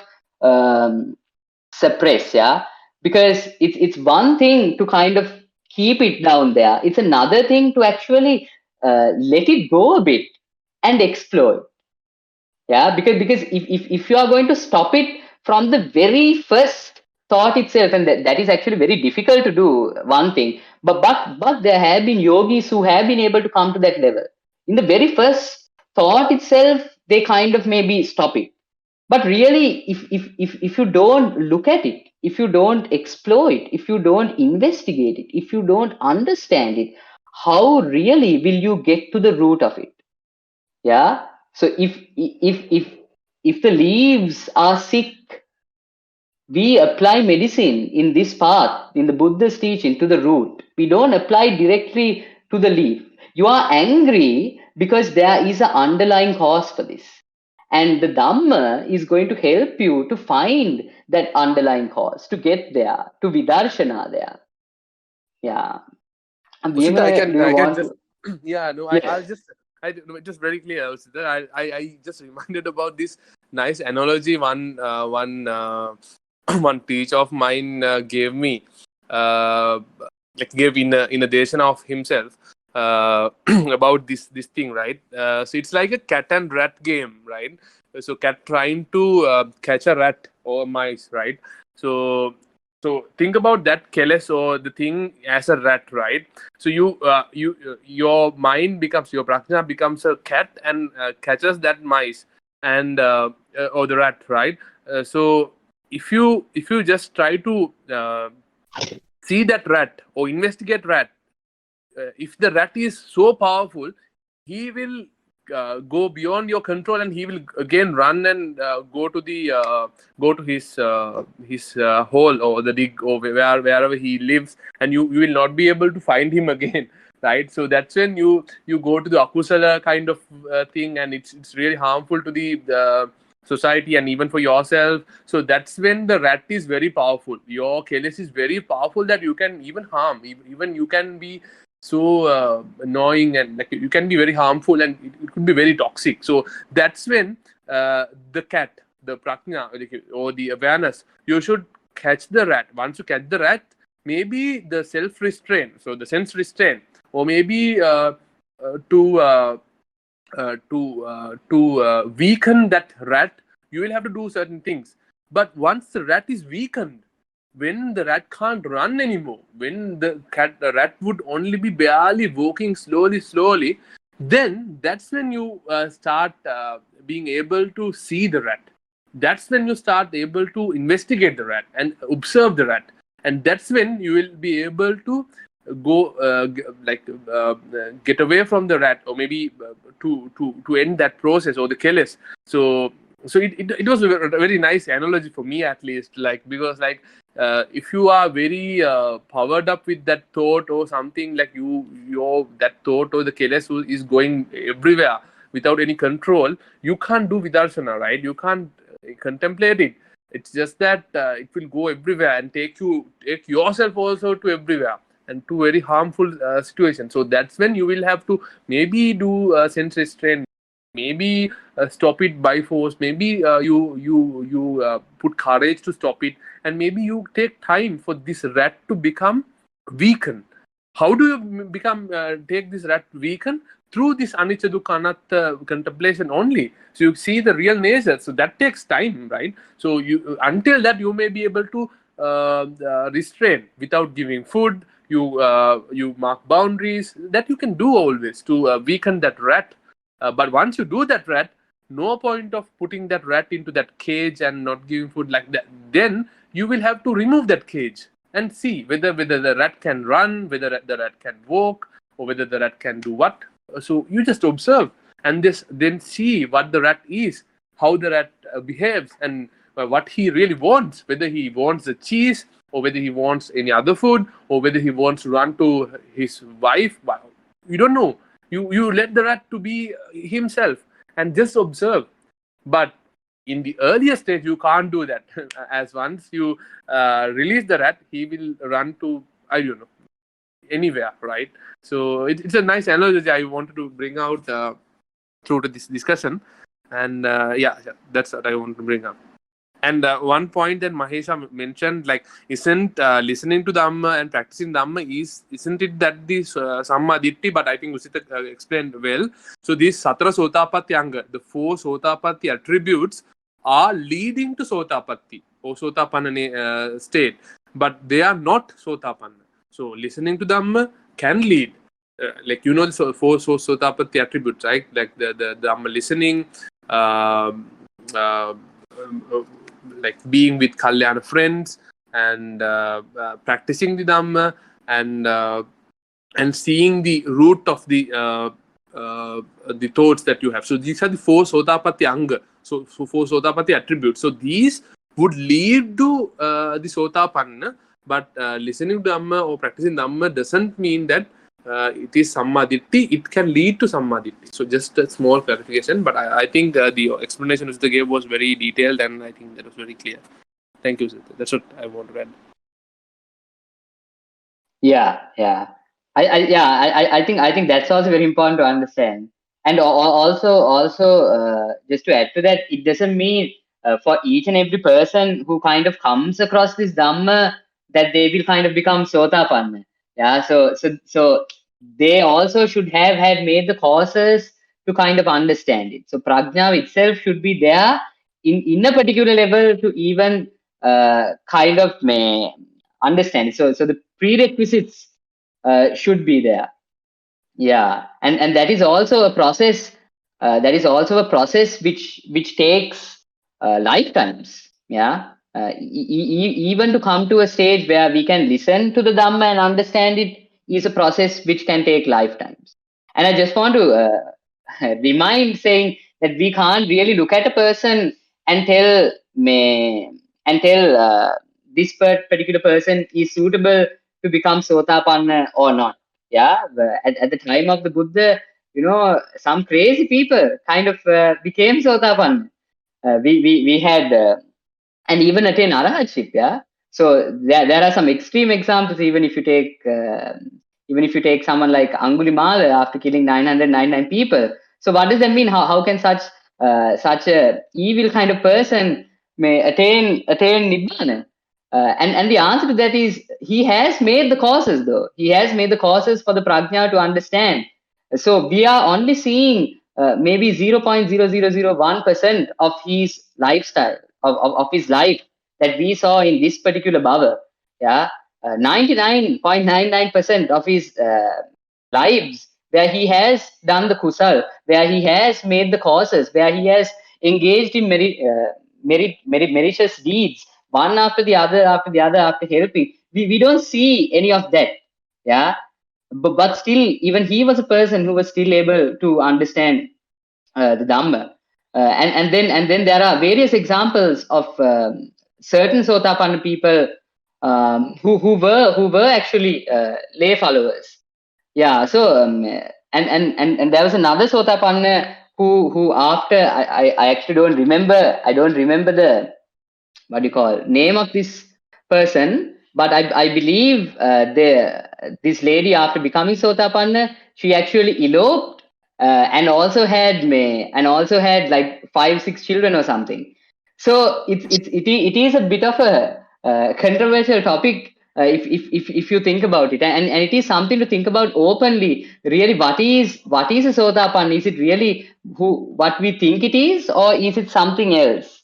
suppress. Yeah, because it's one thing to kind of keep it down there. It's another thing to actually let it go a bit and explore. Yeah, because if you are going to stop it from the very first thought itself, and that is actually very difficult to do, one thing, but there have been yogis who have been able to come to that level. In the very first thought itself, they kind of maybe stop it. But really, if you don't look at it, if you don't explore it, if you don't investigate it, if you don't understand it, how really will you get to the root of it? Yeah. So if the leaves are sick, we apply medicine in this path, in the Buddha's teaching, to the root. We don't apply directly to the leaf. You are angry, because there is an underlying cause for this. And the Dhamma is going to help you to find that underlying cause, to get there, to vidarshana there. Yeah. Usita, I can just To... yeah, no, Yes. I'll just just very clear, Usita. I just reminded about this nice analogy one teacher of mine gave me, gave in a desana of himself about this thing, right? So it's like a cat and rat game, right? So cat trying to catch a rat or mice, right? So think about that keles or the thing as a rat, right? So your mind becomes, your prajna becomes a cat and catches that mice and or the rat, right? So if you just try to see that rat or investigate rat, if the rat is so powerful, he will go beyond your control, and he will again run and go to his hole or the dig or wherever he lives, and you will not be able to find him again. Right? So that's when you go to the akusala kind of thing, and it's really harmful to the society and even for yourself. So that's when the rat is very powerful. Your keles is very powerful that you can even harm, even you can be so annoying, and like you can be very harmful, and it could be very toxic. So that's when the cat, the prajna or the awareness, you should catch the rat. Once you catch the rat, maybe the self-restraint, so the sense restraint, or maybe to weaken that rat, you will have to do certain things. But once the rat is weakened, when the rat can't run anymore, when the rat would only be barely walking slowly, then that's when you start being able to see the rat. That's when you start able to investigate the rat and observe the rat. And that's when you will be able to go get away from the rat, or maybe to end that process or the keles. So it was a very nice analogy for me, at least, like, because like if you are very powered up with that thought or something, like your that thought or the keles is going everywhere without any control, you can't do vidarshana, right? You can't contemplate it. It's just that it will go everywhere and take yourself also to everywhere and to very harmful situations. So that's when you will have to maybe do sense restraint, maybe stop it by force, maybe you put courage to stop it, and maybe you take time for this rat to become weakened. How do you become take this rat weakened? Through this anicca dukkha anatta contemplation only. So you see the real nature. So that takes time, right? So you until that you may be able to restrain without giving food. You mark boundaries that you can do always to weaken that rat. But once you do that rat, no point of putting that rat into that cage and not giving food like that. Then you will have to remove that cage and see whether the rat can run, whether the rat can walk, or whether the rat can do what. So you just observe and then see what the rat is, how the rat behaves, and what he really wants, whether he wants the cheese, or whether he wants any other food, or whether he wants to run to his wife. You don't know. You let the rat to be himself and just observe. But in the earlier stage, you can't do that. As once you release the rat, he will run to, I don't know, anywhere, right? So it's a nice analogy I wanted to bring out through to this discussion. And yeah, that's what I want to bring up. And one point that Mahesha mentioned, like, isn't listening to Dhamma and practicing Dhamma, isn't it that this Samma Ditti? But I think Usita explained well. So these Satra Sotapatti Anga, the 4 Sotapatti attributes, are leading to Sotapatti or Sotapanna state, but they are not Sotapanna. So listening to Dhamma can lead. Like, you know, the 4 Sotapatti attributes, right? Like the Dhamma listening, like being with Kalyana friends, and practicing the Dhamma, and seeing the root of the thoughts that you have. So these are the 4 Sotapatti Anga, so 4 Sotapatti attributes. So these would lead to the Sotapanna, but listening to Dhamma or practicing Dhamma doesn't mean that it is sammaditthi, it can lead to sammaditthi. So just a small clarification, but I think the explanation which they gave was very detailed, and I think that was very clear. Thank you, Siddha. That's what I want to add. Yeah. I think that's also very important to understand. And also, just to add to that, it doesn't mean for each and every person who kind of comes across this Dhamma that they will kind of become Sotapanna. Yeah, so they also should have had made the causes to kind of understand it. So prajna itself should be there in a particular level to even kind of may understand it. So the prerequisites should be there. Yeah, and that is also a process. That is also a process which takes lifetimes. Yeah, even to come to a stage where we can listen to the Dhamma and understand it is a process which can take lifetimes. And I just want to remind saying that we can't really look at a person and tell this particular person is suitable to become Sotapanna or not. Yeah, at the time of the Buddha, some crazy people kind of became Sotapanna. We had and even attain arahatship. Yeah, so there are some extreme examples. Even if you take someone like Angulimala after killing 999 people. So what does that mean? How can such a evil kind of person may attain Nibbana? And the answer to that is he has made the causes, though. He has made the causes for the prajna to understand. So we are only seeing maybe 0.0001% of his lifestyle, of his life that we saw in this particular bhava. Yeah, 99.99% of his lives where he has done the kusal, where he has made the causes, where he has engaged in meritorious deeds, one after the other, after helping. We don't see any of that. Yeah, but still, even he was a person who was still able to understand the Dhamma. And then there are various examples of certain Sotapanna people who were actually lay followers. Yeah. So and there was another Sotapanna who after I actually don't remember. I don't remember the what do you call name of this person, but I believe this lady after becoming Sotapanna, she actually eloped and also had like 5-6 children or something. So it is a bit of a controversial topic if you think about it, and it is something to think about openly. Really, what is a Sotapanna? Is it really what we think it is, or is it something else?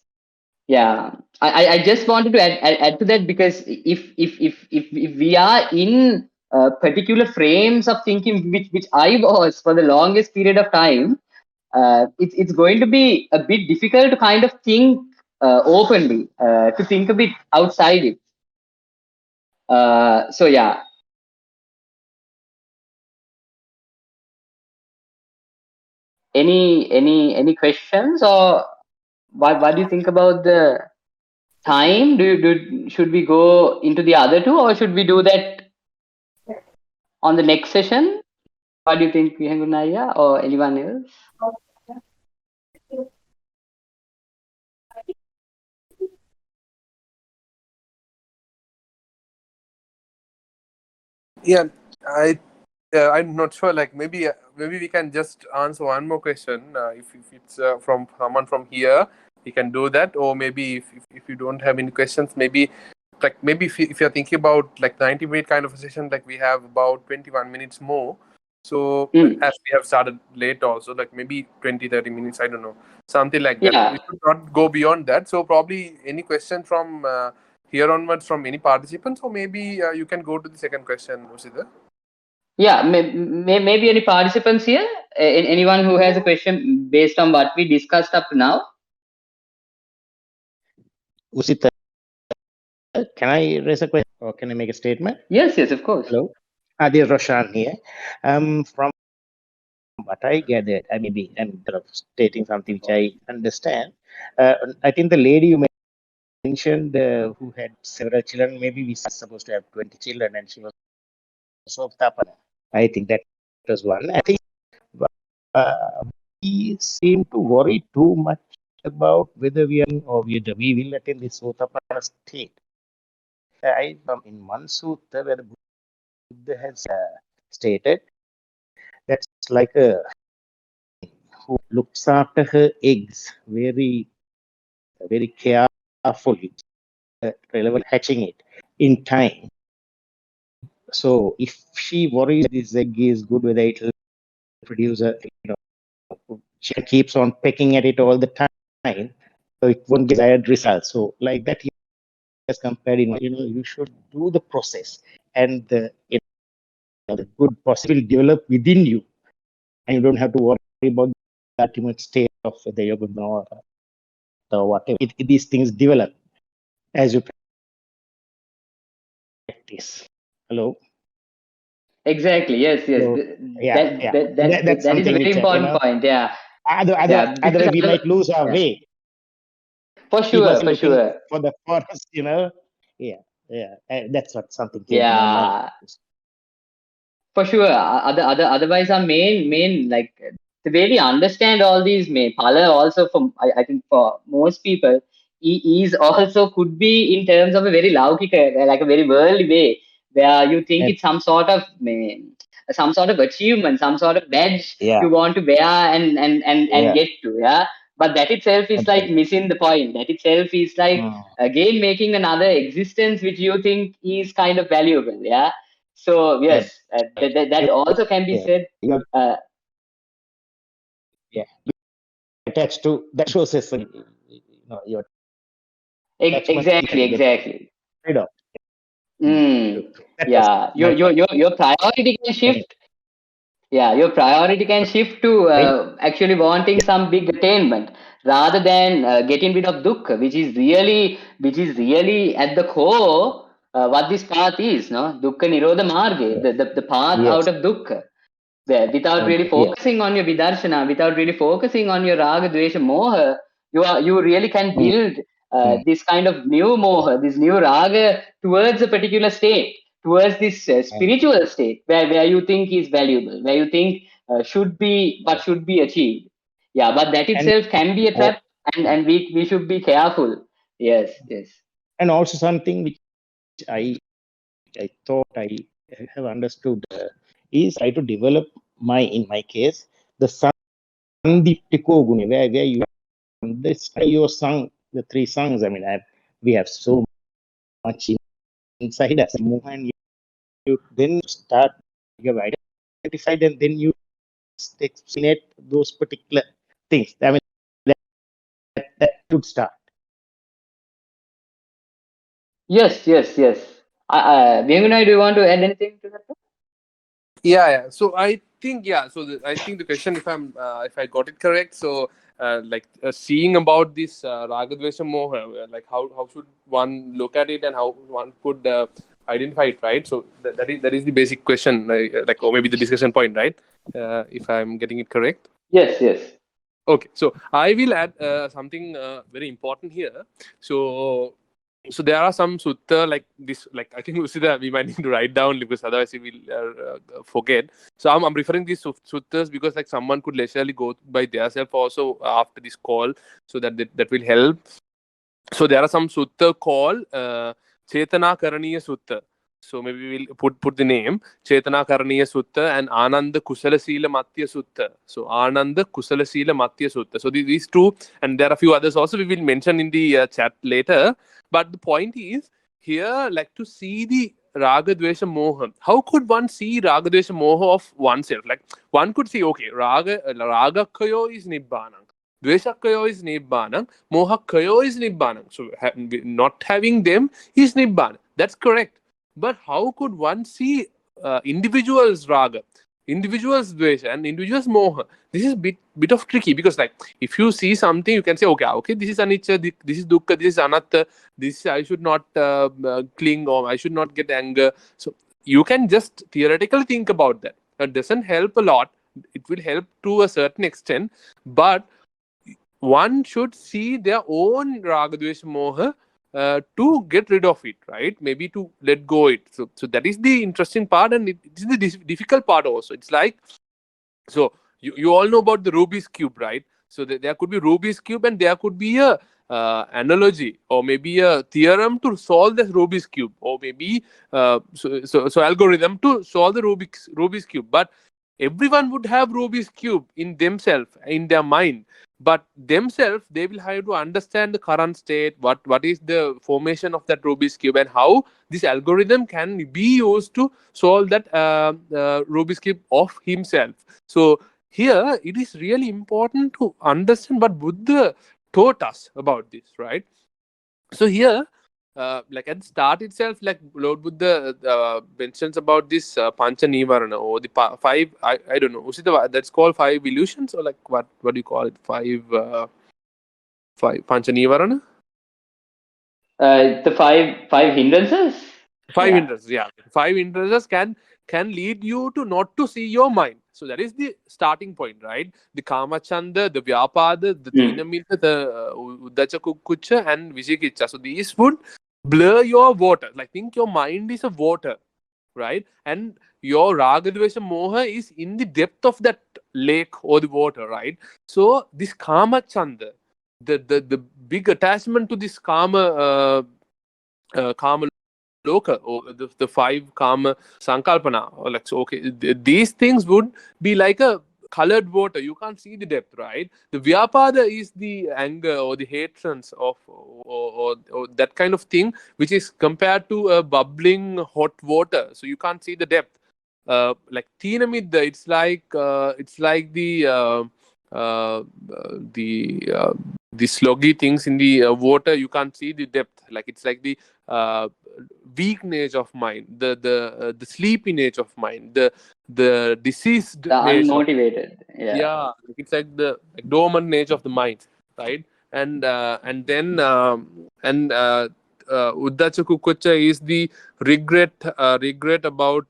Yeah, I just wanted to add to that, because if we are in particular frames of thinking which I was for the longest period of time, it's going to be a bit difficult to kind of think openly, to think a bit outside it. So yeah. Any questions, or what do you think about the time? Should we go into the other two, or should we do that on the next session? What do you think, Vihangunaya, or anyone else? Yeah, I'm not sure. Like maybe we can just answer one more question. If it's from someone from here, we can do that. Or maybe if you don't have any questions, maybe if you're thinking about like 90-minute kind of a session, like we have about 21 minutes more. So as we have started late also, like maybe 20-30 minutes, I don't know, something like that. Yeah. We should not go beyond that. So probably any question from here onwards from any participants, or maybe you can go to the second question, Usida. Yeah, maybe any participants here? Anyone who has a question based on what we discussed up to now? Usita, can I raise a question, or can I make a statement? Yes, of course. Hello. This is Roshan here. From what I gathered, I maybe I'm sort of stating something which I understand. I think the lady you mentioned who had several children, maybe we supposed to have 20 children, and she was Sotapanna. I think that was one. I think we seem to worry too much about whether we are or whether we will attain the Sotapanna state. In one sutta where the Buddha has stated that's like a who looks after her eggs very, very carefully, relevant hatching it in time. So if she worries this egg is good, whether it will produce a, she keeps on pecking at it all the time, so it won't get desired results. So like that, he has compared, you should do the process, and the good process will develop within you, and you don't have to worry about the ultimate state of the yoga or whatever. These things develop as you practice. Hello. Exactly. Yes. Yes. So yeah. That's That is a something very which important point. Yeah. Yeah. other Because way we might lose our yeah, way. for He sure. wasn't For looking sure. for the forest, Yeah. That's what something came to my mind. Yeah. For sure. Otherwise, our main like the way we understand all these pala also from I think for most people is also could be in terms of a very laukika, like a very worldly way where you think And it's some sort of achievement, some sort of badge yeah, you want to wear and yeah, get to, yeah. But that itself is like absolutely. missing the point. That itself is like Mm. again making another existence which you think is kind of valuable, yeah. So Yeah, yes, that also can be yeah, said. you're, Uh, yeah. Attached to that shows us, your attachment you exactly, can get exactly. rid of. True, Mm, true. That was yeah, my point. your priority can Anyway, shift. Yeah, your priority can shift to right? actually wanting some big attainment rather than getting rid of dukkha, which is really at the core what this path is. No, dukkha nirodha marge, Yes, the path yes, out of dukkha. There, without really yes. focusing on your vidarshana, without really focusing on your raga, dvesha, moha, you really can Mm, build mm, this kind of new moha, this new raga towards a particular state, towards this mm, spiritual state where you think is valuable, where you think should be what yes. should be achieved. Yeah, but that And itself can be a oh, trap, and we should be careful. Yes, yes. and also something which I I thought I have understood is try to develop in my case the Sandiptiko Guni, where you this your song, the three songs. I mean, we have so much inside us, and you then start, you have identified, and then you explain those particular things. I mean, that should start. Yes, yes, yes. Venguna, do you want to add anything to that? Yeah. So I think I think the question, if I got it correct, so seeing about this ragadvesha moha, like how should one look at it and how one could identify it, right? So that is the basic question, or maybe the discussion point, right? If I'm getting it correct. Yes, yes. Okay, so I will add something very important here. So there are some sutta like this, like I think Usida, we might need to write down because otherwise we will forget. So I'm referring these suttas because like someone could leisurely go by themselves also after this call, so that will help. So there are some sutta called Chetana Karaniya Sutta. So maybe we'll put the name Chetana Karaniya Sutta and Ananda Kusala Sila Matya Sutta. So Ananda Kusala Sila Matya Sutta. So these two, and there are a few others also we will mention in the chat later. But the point is here, like to see the Raga Dvesha Moha. How could one see Raga Dvesha Moha of oneself? Like one could see, okay, Raga Kayo is Nibbana. Dveshakayo is Nibbana. Mohakayo is Nibbana. So not having them is Nibbana. That's correct. But how could one see individuals raga, individuals dvesha, and individuals moha? This is bit of tricky because like if you see something, you can say okay, this is anicca, this is dukkha, this is anatta, this I should not cling or I should not get anger. So you can just theoretically think about that. That doesn't help a lot. It will help to a certain extent, but one should see their own ragadvesh moha to get rid of it, right? Maybe to let go it. So that is the interesting part, and it is the difficult part also. It's like, so you all know about the Rubik's cube, right? So there could be Rubik's cube, and there could be a analogy or maybe a theorem to solve the Rubik's cube, or maybe so algorithm to solve the Rubik's cube. But everyone would have Rubik's cube in themselves, in their mind. But themselves, they will have to understand the current state, what is the formation of that Rubik's cube, and how this algorithm can be used to solve that Rubik's cube of himself. So here it is really important to understand what Buddha taught us about this, right? So here, like at the start itself, like Lord Buddha mentions about this Pancha Nivarana, or the five. I don't know. Is it that's called five illusions, or like what do you call it? Five Pancha Nivarana. The five hindrances. Five hindrances, yeah. Five hindrances can lead you to not to see your mind. So that is the starting point, right? The Kamachanda, the Vyapada, the Tinamita, the Uddacha Kukucha, and Vijikicha. So these would blur your water. Like, think your mind is a water, right? And your Ragadvesha Moha is in the depth of that lake or the water, right? So this Kamachanda, the big attachment to this Kama Loka, or the five Kama Sankalpana, or like, so okay, these things would be like a colored water. You can't see the depth, right? The Vyapada is the anger or the hatreds of or that kind of thing, which is compared to a bubbling hot water. So you can't see the depth. Like Tinamidda, it's like the sloggy things in the water. You can't see the depth. Like, it's like the weak nature of mind, the sleepy nature of mind, the diseased, the unmotivated. Yeah, it's like the dormant nature of the mind, right? And then Uddacha Kukucha is the regret about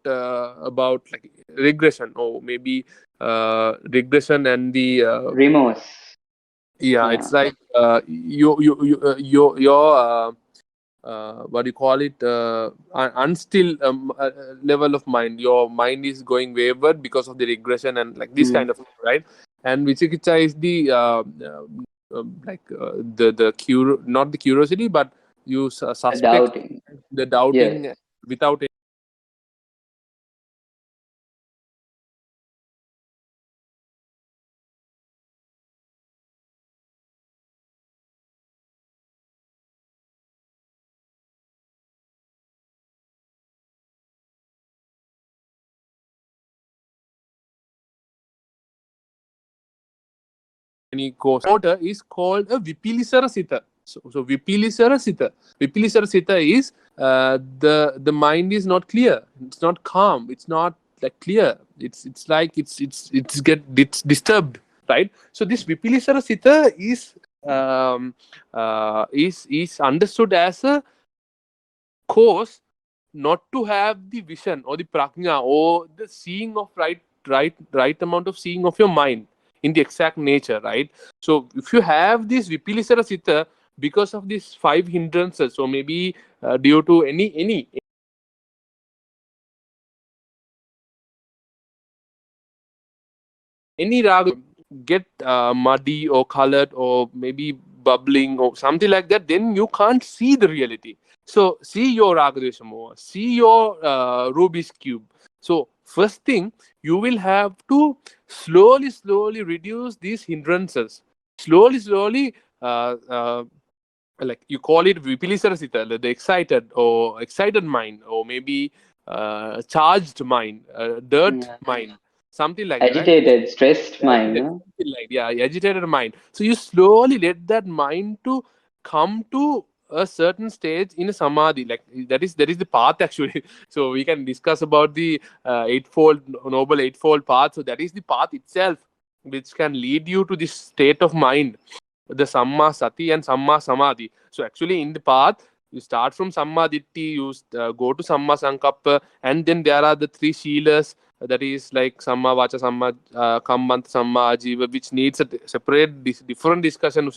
like regression, or maybe regression and the remorse. Yeah, it's like your what do you call it, unstill level of mind. Your mind is going wayward because of the regression and like this kind of thing, right? And Vichikicha is the not the curiosity, but you suspect the doubting without any. Water is called a Vipilisara Sita. So Vipilisara Sita. Vipilisara Sita is the mind is not clear. It's not calm. It's not like clear. It's disturbed, right? So this Vipilisara Sita is understood as a cause not to have the vision or the prajna or the seeing of right amount of seeing of your mind in the exact nature, right? So if you have this Vipilisara Sita because of these five hindrances, or maybe due to any raga get muddy or colored or maybe bubbling or something like that, then you can't see the reality. So see your Ragadvesha Moha, see your Rubik's cube. So first thing, you will have to slowly reduce these hindrances. Slowly, like you call it Vipilisara Sita, the excited mind, or maybe charged mind, dirt mind. Something like agitated, that, right? Stressed mind. No? Like, agitated mind. So you slowly let that mind to come to a certain stage in a samadhi. Like that is the path actually. So we can discuss about the noble eightfold path. So that is the path itself, which can lead you to this state of mind, the Samma Sati and Samma Samadhi. So actually in the path, you start from Samma Ditti, you go to Samma Sankappa, and then there are the three Sheelas, that is like Samma Vacha, Samma Kammanta, Samma Ajiva, which needs a separate, different discussion.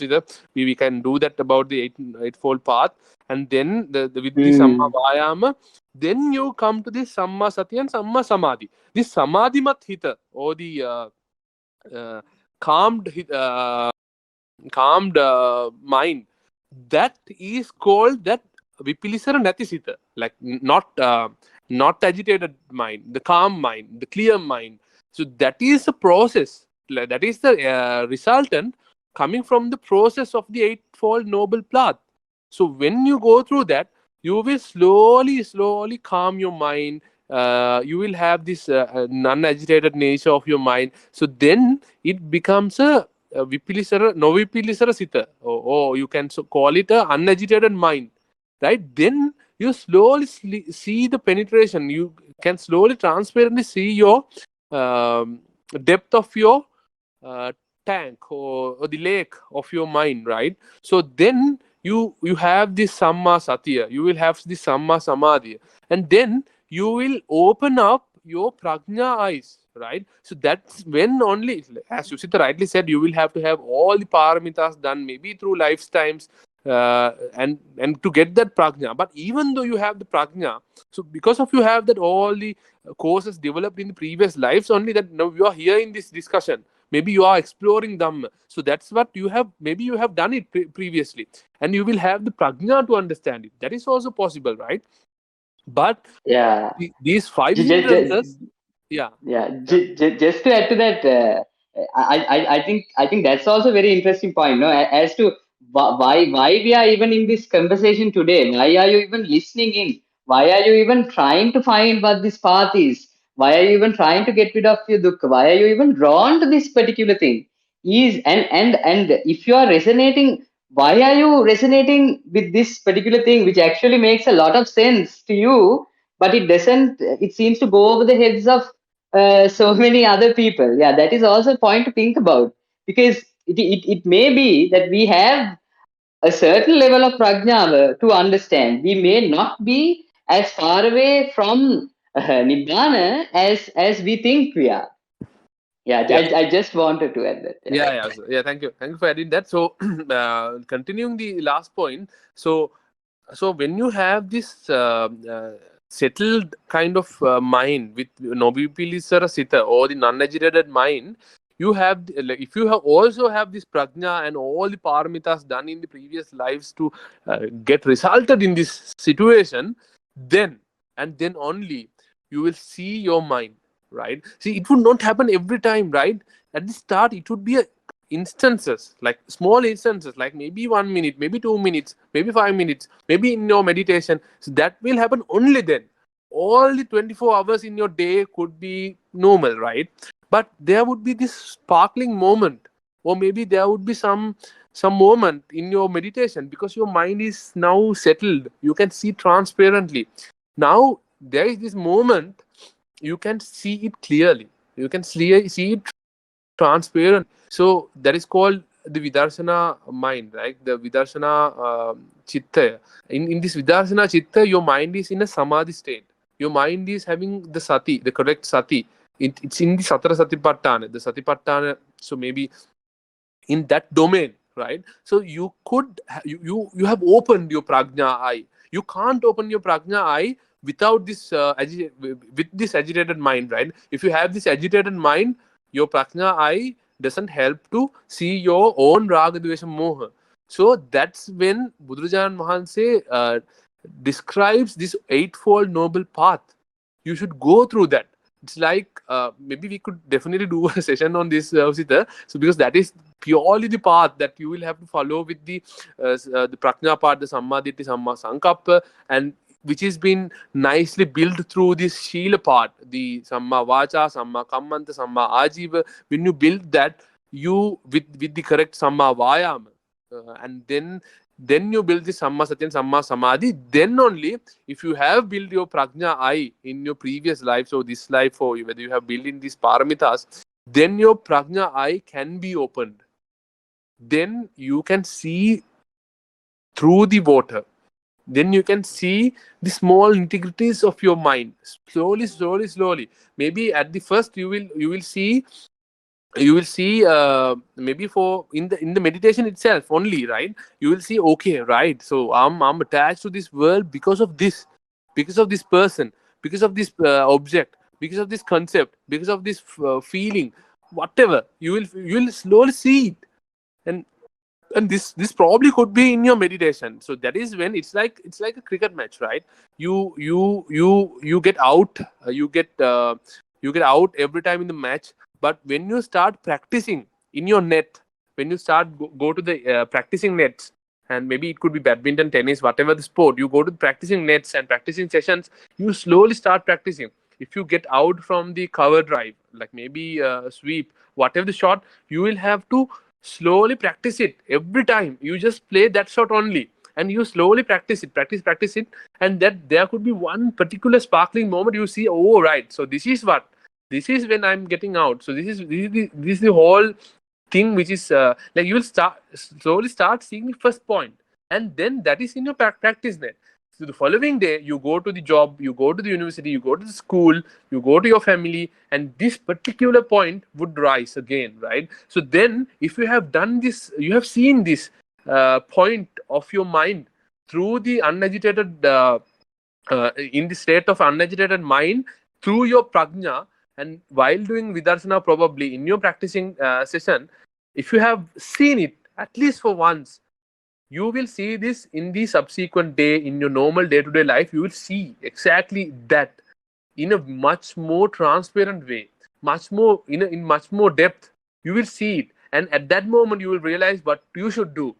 We can do that about the eightfold path. And then with the Samma Vayama, then you come to this Samma Sati and Samma Samadhi. This Samadhimat Hita, or the calmed mind, that is called that Vipilisara Natisita, like not agitated mind, the calm mind, the clear mind. So that is the process, that is the resultant coming from the process of the eightfold noble path. So when you go through that, you will slowly calm your mind. You will have this non-agitated nature of your mind. So then it becomes a Vipilisara, no Vipilisara Sita, or you can call it a unagitated mind, right? Then you slowly see the penetration. You can slowly transparently see your depth of your tank or the lake of your mind, right? So then you have this Samma Satya, you will have this Samma Samadhi, and then you will open up your prajna eyes, right? So that's when only, as Yusita rightly said, you will have to have all the paramitas done, maybe through lifetimes, and to get that prajna. But even though you have the prajna, so because of you have that all the courses developed in the previous lives, only that now you are here in this discussion. Maybe you are exploring Dhamma. So that's what you have, maybe you have done it previously, and you will have the prajna to understand it. That is also possible, right? But these 5 hindrances, just to add to that, I think that's also a very interesting point, no? As to why we are even in this conversation today. Why are you even listening in? Why are you even trying to find what this path is? Why are you even trying to get rid of your dukkha? Why are you even drawn to this particular thing? And if you are resonating, why are you resonating with this particular thing, which actually makes a lot of sense to you, but it doesn't? It seems to go over the heads of so many other people. Yeah, that is also a point to think about, because it may be that we have a certain level of prajna to understand. We may not be as far away from Nibbana as we think we are. I just wanted to add that. Thank you for adding that. So continuing the last point, so when you have this settled kind of mind with Novipilisara Sita, or the non-agitated mind, you have, like, if you also have this prajna and all the paramitas done in the previous lives to get resulted in this situation, then only you will see your mind, right? See, it would not happen every time, right? At the start, it would be instances, like small instances, like maybe 1 minute, maybe 2 minutes, maybe 5 minutes, maybe in your meditation. So that will happen only then. All the 24 hours in your day could be normal, right? But there would be this sparkling moment, or maybe there would be some moment in your meditation, because your mind is now settled. You can see transparently. Now there is this moment, you can see it clearly. You can see it transparent. So that is called the Vidarshana mind, right? The Vidarshana Chitta. In this Vidarshana Chitta, your mind is in a Samadhi state. Your mind is having the Sati, the correct Sati. It's in the Satara Satipatthana, the Satipatthana. So maybe in that domain, right? So you could, you have opened your prajna eye. You can't open your prajna eye without this with this agitated mind, right? If you have this agitated mind, your prajna eye doesn't help to see your own raga dvesha moha. So that's when Buddhajan Mahanse describes this eightfold noble path. You should go through that. It's like, maybe we could definitely do a session on this, Sita. So because that is purely the path that you will have to follow with the prajna part, the Sammaditi, Samma Sankappa, and which has been nicely built through this Shila part, the Samma Vacha, Samma Kammanta, Samma Ajiva. When you build that, you with the correct Samma Vayama, and then you build the Samma Satya, Samma Samadhi. Then only, if you have built your prajna eye in your previous life, so this life, or whether you have built in these paramitas, then your prajna eye can be opened. Then you can see through the water. then you can see the small integrities of your mind slowly. Maybe at the first you will see maybe for in the meditation itself only, right? You will see, okay, right, so I'm attached to this world because of this person, because of this object, because of this concept, because of this feeling, whatever. You will slowly see it. And this probably could be in your meditation. So that is when it's like a cricket match, right? You get out, you get out every time in the match. But when you start practicing in your net, when you start go to the practicing nets, and maybe it could be badminton, tennis, whatever the sport, you go to the practicing nets and practicing sessions, you slowly start practicing. If you get out from the cover drive, like maybe sweep, whatever the shot, you will have to slowly practice it every time. You just play that shot only, and you slowly practice it, and that there could be one particular sparkling moment. You see, oh right, so this is when I'm getting out. So this is the whole thing, which is like you will slowly start seeing the first point, and then that is in your practice net. So the following day, you go to the job, you go to the university, you go to the school, you go to your family, and this particular point would rise again, right? So then, if you have done this, you have seen this point of your mind through the unagitated, in the state of unagitated mind, through your prajna, and while doing vidarsana, probably in your practicing session, if you have seen it at least for once, you will see this in the subsequent day, in your normal day-to-day life. You will see exactly that in a much more transparent way, much more in much more depth. You will see it, and at that moment you will realize what you should do.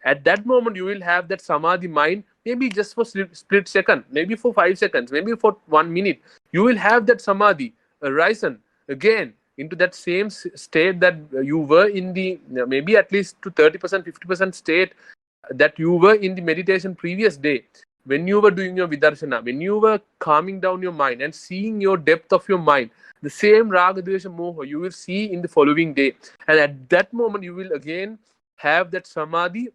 At that moment you will have that samadhi mind, maybe just for split second, maybe for 5 seconds, maybe for 1 minute. You will have that samadhi arisen again into that same state that you were in the, maybe at least to 30%, 50% state that you were in the meditation previous day, when you were doing your vidarsana, when you were calming down your mind and seeing your depth of your mind. The same raga, dvesha, moha you will see in the following day, and at that moment you will again have that samadhi,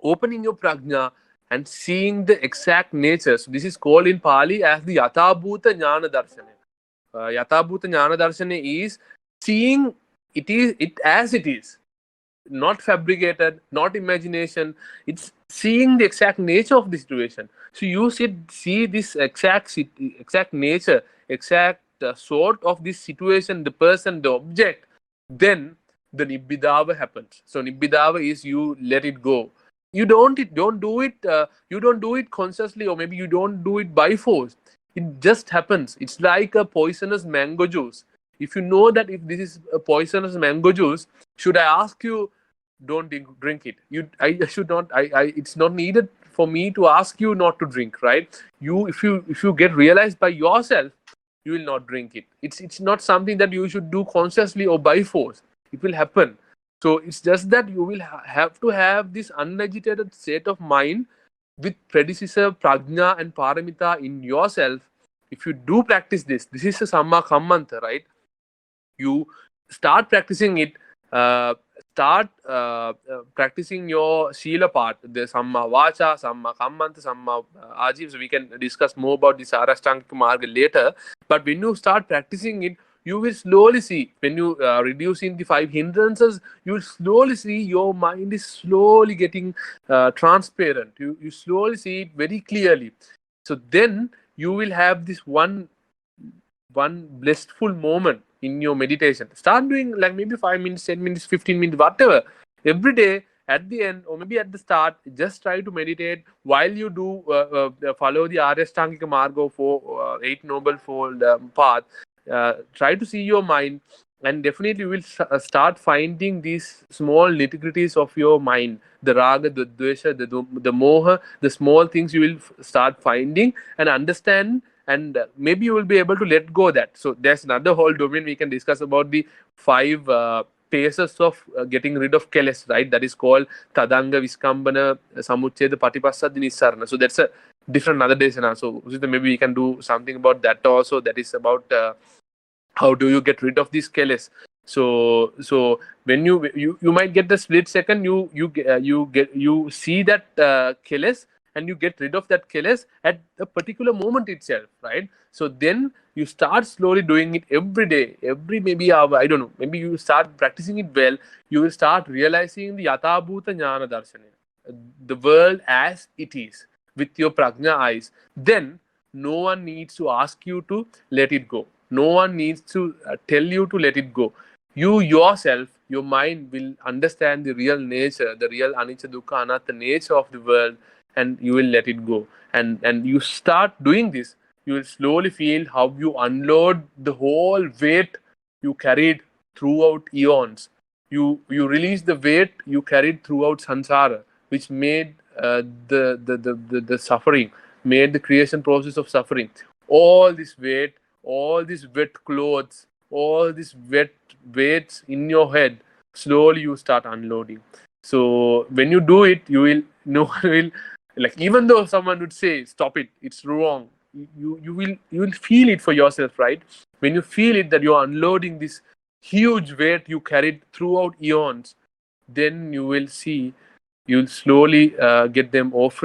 opening your prajna and seeing the exact nature. So this is called in Pali as the yatabhuta jnana darshana. Yatabhuta jnana darshana is seeing it as it is, not fabricated, not imagination. It's seeing the exact nature of the situation. So you should see this exact nature, exact sort of this situation, the person, the object. Then the nibbidava happens. So nibbidava is you let it go. You don't do it. You don't do it consciously, or maybe you don't do it by force. It just happens. It's like a poisonous mango juice. If you know that if this is a poisonous mango juice, should I ask you, don't drink it? I should not. It's not needed for me to ask you not to drink, right? If you get realized by yourself, you will not drink it. It's not something that you should do consciously or by force. It will happen. So it's just that you will have to have this unagitated state of mind with predecessor prajna and paramita in yourself. If you do practice this is a samma kammanta, right? You start practicing it. Start practicing your Shila part, the Samma Vacha, Samma Kammanta, Samma Ajiv. So we can discuss more about this Arashtangika Marga later. But when you start practicing it, you will slowly see, when you reducing the 5 hindrances, you will slowly see your mind is slowly getting transparent. You slowly see it very clearly. So then you will have this one blissful moment in your meditation. Start doing like maybe 5 minutes, 10 minutes, 15 minutes, whatever. Every day, at the end, or maybe at the start, just try to meditate while you do follow the Arashtangika Marga for 8 Noble Fold path. Try to see your mind, and definitely you will start finding these small nitty-gritties of your mind. The raga, the dvesha, the moha, the small things you will start finding and understand, and maybe you will be able to let go of that. So there's another whole domain we can discuss about the 5 phases of getting rid of keles, right? That is called Tadanga, Viskambana, Samuchcheda, Patipassadi, Nissarana. So that's a different another day. So maybe we can do something about that also. That is about how do you get rid of these keles. So when you might get the split second, you see that keles, and you get rid of that keles at a particular moment itself, right? So then you start slowly doing it every day, every maybe hour, I don't know, maybe you start practicing it well, you will start realizing the yathabhuta jnana darshana, the world as it is, with your prajna eyes. Then no one needs to ask you to let it go. No one needs to tell you to let it go. You yourself, your mind will understand the real nature, the real anicca dukkha anatta nature of the world, and you will let it go. And you start doing this, you will slowly feel how you unload the whole weight you carried throughout eons. You release the weight you carried throughout samsara, which made the suffering, made the creation process of suffering. All this weight, all these wet clothes, all these wet weights in your head, slowly you start unloading. So when you do it, you will, no one will, like, even though someone would say stop it, it's wrong, you will feel it for yourself, right? When you feel it that you're unloading this huge weight you carried throughout eons, then you will see, you'll slowly get them off,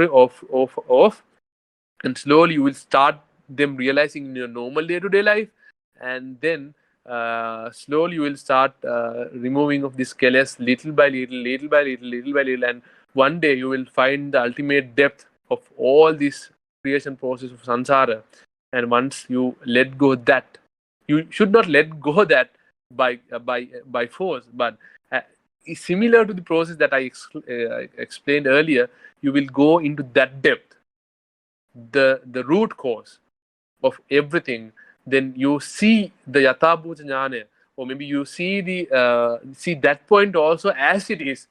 and slowly you will start them realizing in your normal day-to-day life, and then slowly you will start removing of this keles little by little, and one day you will find the ultimate depth of all this creation process of samsara. And once you let go that, you should not let go that by force, but similar to the process that I explained earlier, you will go into that depth, the root cause of everything. Then you see the yathabhuta jnana, or maybe you see see that point also as it is.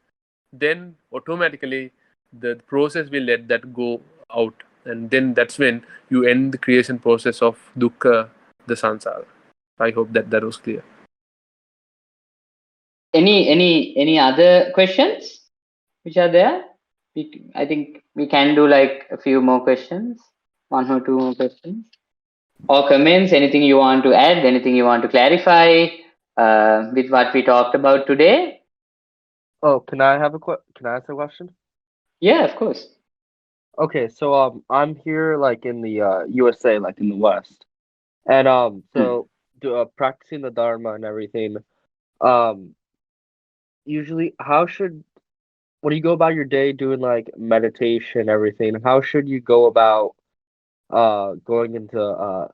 Then automatically the process will let that go out, and then that's when you end the creation process of dukkha, the samsara. I hope that was clear. Any other questions which are there? I think we can do like a few more questions, one or two more questions, or comments. Anything you want to add? Anything you want to clarify with what we talked about today? Oh, can I ask a question? Yeah, of course. Okay, so I'm here like in the USA, like in the West, and so practicing the Dharma and everything. Usually, when you go about your day doing like meditation, everything, how should you go about going into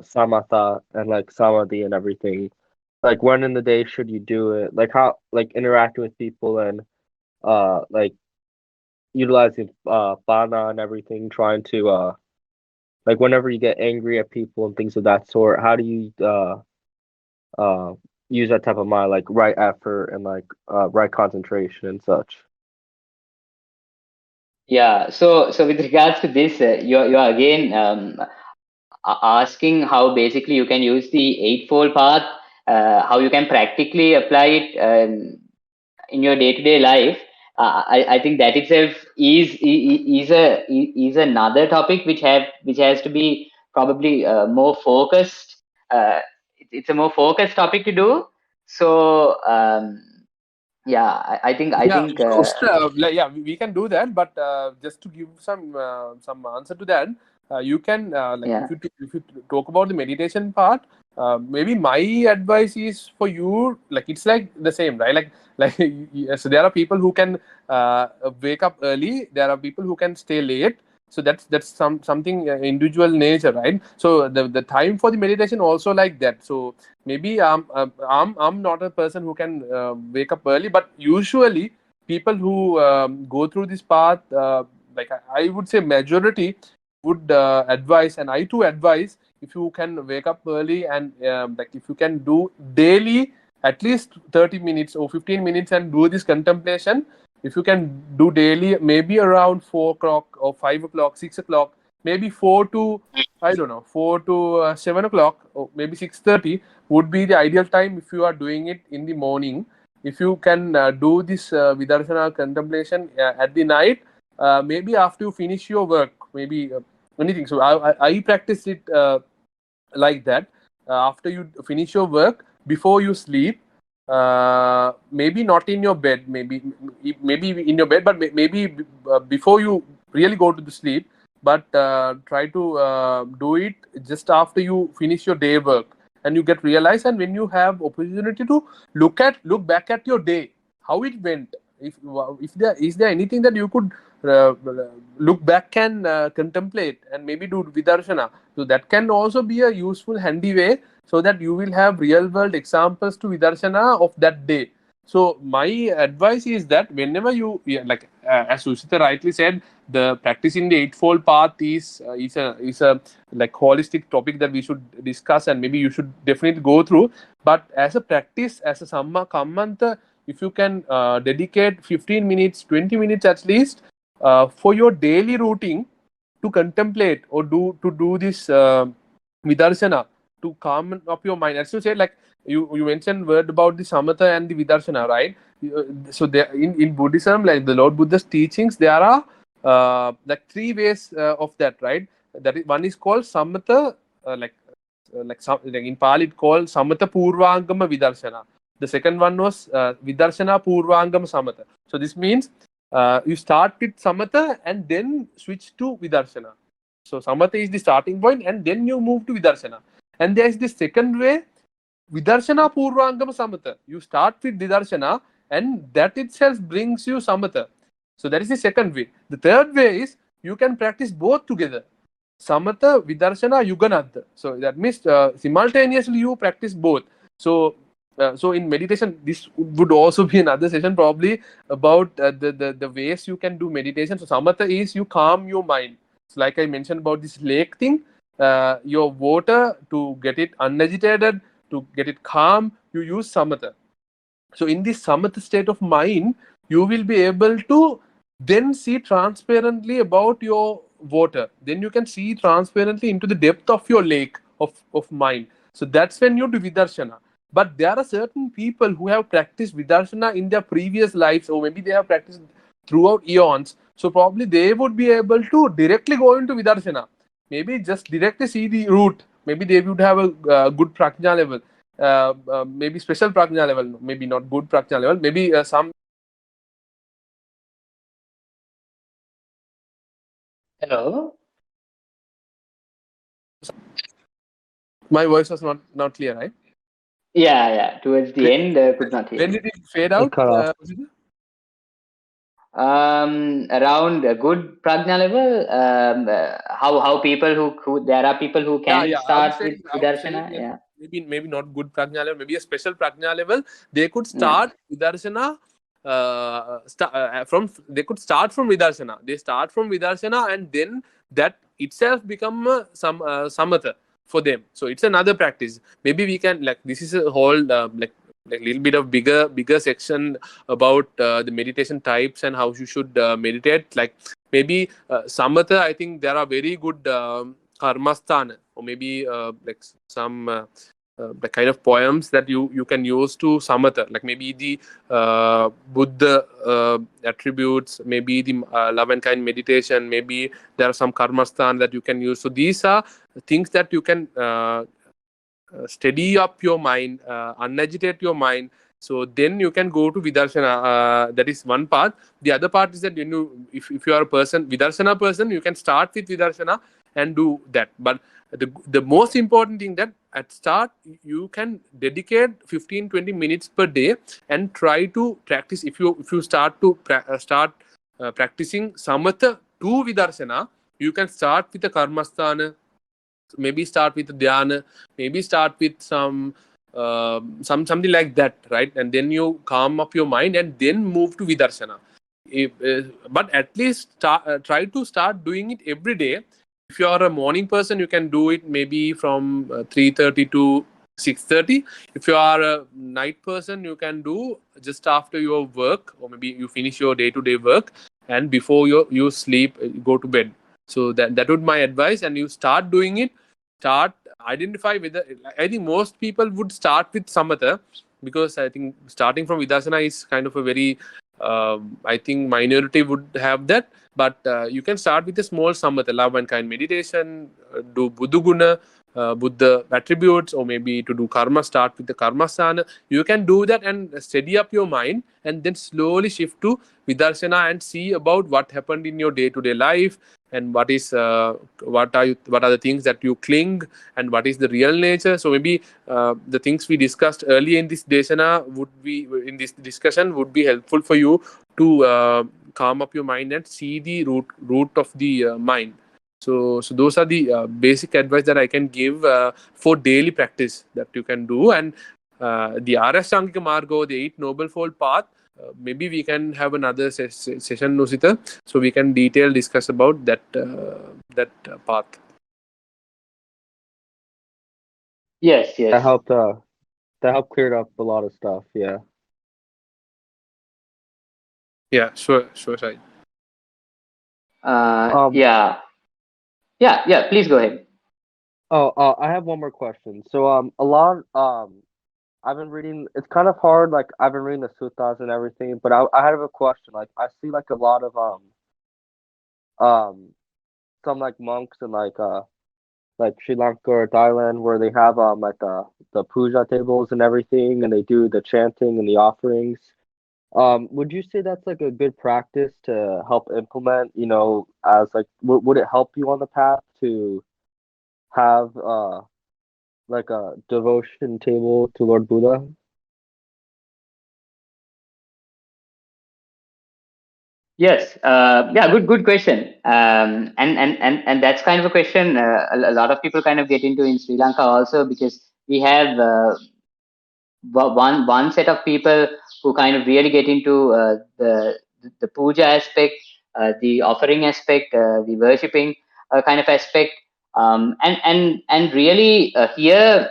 samatha and like samadhi and everything? Like when in the day should you do it? Like how, like interacting with people and like utilizing bana and everything, trying to like whenever you get angry at people and things of that sort, how do you use that type of mind, like right effort and like right concentration and such? Yeah. So with regards to this, you're again asking how basically you can use the Eightfold Path, how you can practically apply it in your day-to-day life. I think that itself is another topic which has to be probably more focused. It's a more focused topic to do. So yeah, I think we can do that, but just to give some answer to that, you can like Yeah. if you talk about the meditation part, maybe my advice is for you, like it's like the same, right? Like so there are people who can wake up early, there are people who can stay late. So that's something individual nature, right? So the time for the meditation also like that. So maybe I'm not a person who can wake up early, but usually people who go through this path, like I would say majority would advise, and I too advise, if you can wake up early and like if you can do daily at least 30 minutes or 15 minutes and do this contemplation. If you can do daily, maybe around 4 o'clock or 5 o'clock, 6 o'clock, maybe 4 to, I don't know, 4 to 7 o'clock, or maybe 6:30 would be the ideal time if you are doing it in the morning. If you can do this vidarsana contemplation at the night, maybe after you finish your work, maybe anything. So I practice it like that. After you finish your work, before you sleep, maybe not in your bed, maybe in your bed, but maybe before you really go to the sleep, but try to do it just after you finish your day work and you get realized, and when you have opportunity to look back at your day, how it went, if there is there anything that you could look back and contemplate and maybe do vidarshana. So that can also be a useful handy way, so that you will have real world examples to vidarshana of that day. So my advice is that whenever you, as Sushita rightly said, the practicing the eightfold path is a like holistic topic that we should discuss, and maybe you should definitely go through. But as a practice, as a samma kammanta, if you can dedicate 15 minutes, 20 minutes at least for your daily routine to contemplate or do this vidarshana, to calm up your mind. As you said, like you mentioned word about the samatha and the vidarshana, right? So there, in Buddhism, like the Lord Buddha's teachings, there are like three ways of that, right? That is, one is called samatha, like in Pali it called samatha purvangama vidarshana. The second one was vidarshana purvangama samatha. So this means you start with samatha and then switch to vidarshana. So samatha is the starting point, and then you move to vidarshana. And there is the second way, vidarshana purvangama samatha. You start with vidarshana, and that itself brings you samatha. So that is the second way. The third way is you can practice both together, samatha, vidarshana, yuganadha. So that means simultaneously you practice both. So so in meditation, this would also be another session probably about the ways you can do meditation. So samatha is you calm your mind. So like I mentioned about this lake thing, your water, to get it unagitated, to get it calm, you use samatha. So in this samatha state of mind, you will be able to then see transparently about your water. Then you can see transparently into the depth of your lake of mind. So that's when you do vidarshana. But there are certain people who have practiced vidarshana in their previous lives, or maybe they have practiced throughout eons. So probably they would be able to directly go into vidarshana. Maybe just directly see the root. Maybe they would have a good prajna level. Maybe special prajna level, maybe not good prajna level, maybe some. Hello. My voice was not clear, right? Yeah. Towards the end, could not hear When you. did it fade out? cut off. Around a good prajna level, how people who there are people who can Yeah. start with vidarshana. Maybe, Yeah. maybe not good prajna level, maybe a special prajna level. They could Yeah. start vidarshana. They could start from vidarshana. They start from vidarshana, and then that itself become some samatha for them. So it's another practice. Maybe we can, like, this is a whole like little bit of bigger section about the meditation types and how you should meditate. Like maybe samatha, I think there are very good karmasthana, or maybe like some the kind of poems that you can use to samatha, like maybe the Buddha attributes, maybe the love and kind meditation, maybe there are some karmasthana that you can use. So these are things that you can steady up your mind, unagitate your mind. So then you can go to vidarshana. That is one part. The other part is that if you are a vidarshana person, you can start with vidarshana and do that. But the most important thing, that at start you can dedicate 15-20 minutes per day and try to practice. If you start to practicing samatha to vidarshana, you can start with the karmasthana, maybe start with dhyana, maybe start with something like that, right? And then you calm up your mind and then move to vidarshana. But at least try to start doing it every day. If you are a morning person, you can do it maybe from 3:30 to 6:30. If you are a night person, you can do just after your work, or maybe you finish your day-to-day work and before you sleep, go to bed. So that would my advice, and you start doing it. Start identify whether, I think most people would start with samatha, because I think starting from vidarshana is kind of a very I think minority would have that. But you can start with a small samatha, love and kind meditation, do buddhu guna, Buddha attributes, or maybe to do karma, start with the karmasthana. You can do that and steady up your mind, and then slowly shift to vidarsana and see about what happened in your day-to-day life, and what are the things that you cling, and what is the real nature. So maybe the things we discussed earlier in this desana in this discussion would be helpful for you to calm up your mind and see the root of the mind. So those are the basic advice that I can give for daily practice that you can do. And the Arasangika Margo, the 8 Noble Fold Path, maybe we can have another session, Nusita, so we can discuss about that path. Yes. That helped clear up a lot of stuff. Yeah. Yeah, sure, Sai. Yeah. Please go ahead. I have one more question. So a lot I've been reading. It's kind of hard. Like I've been reading the suttas and everything, but I have a question. Like I see like a lot of some like monks in like Sri Lanka or Thailand where they have like the puja tables and everything, and they do the chanting and the offerings. Would you say that's like a good practice to help implement? You know, as like would it help you on the path to have like a devotion table to Lord Buddha? Yes. Good question. And that's kind of a question a lot of people kind of get into in Sri Lanka also, because we have one set of people who kind of really get into the puja aspect, the offering aspect, the worshipping kind of aspect, and really here.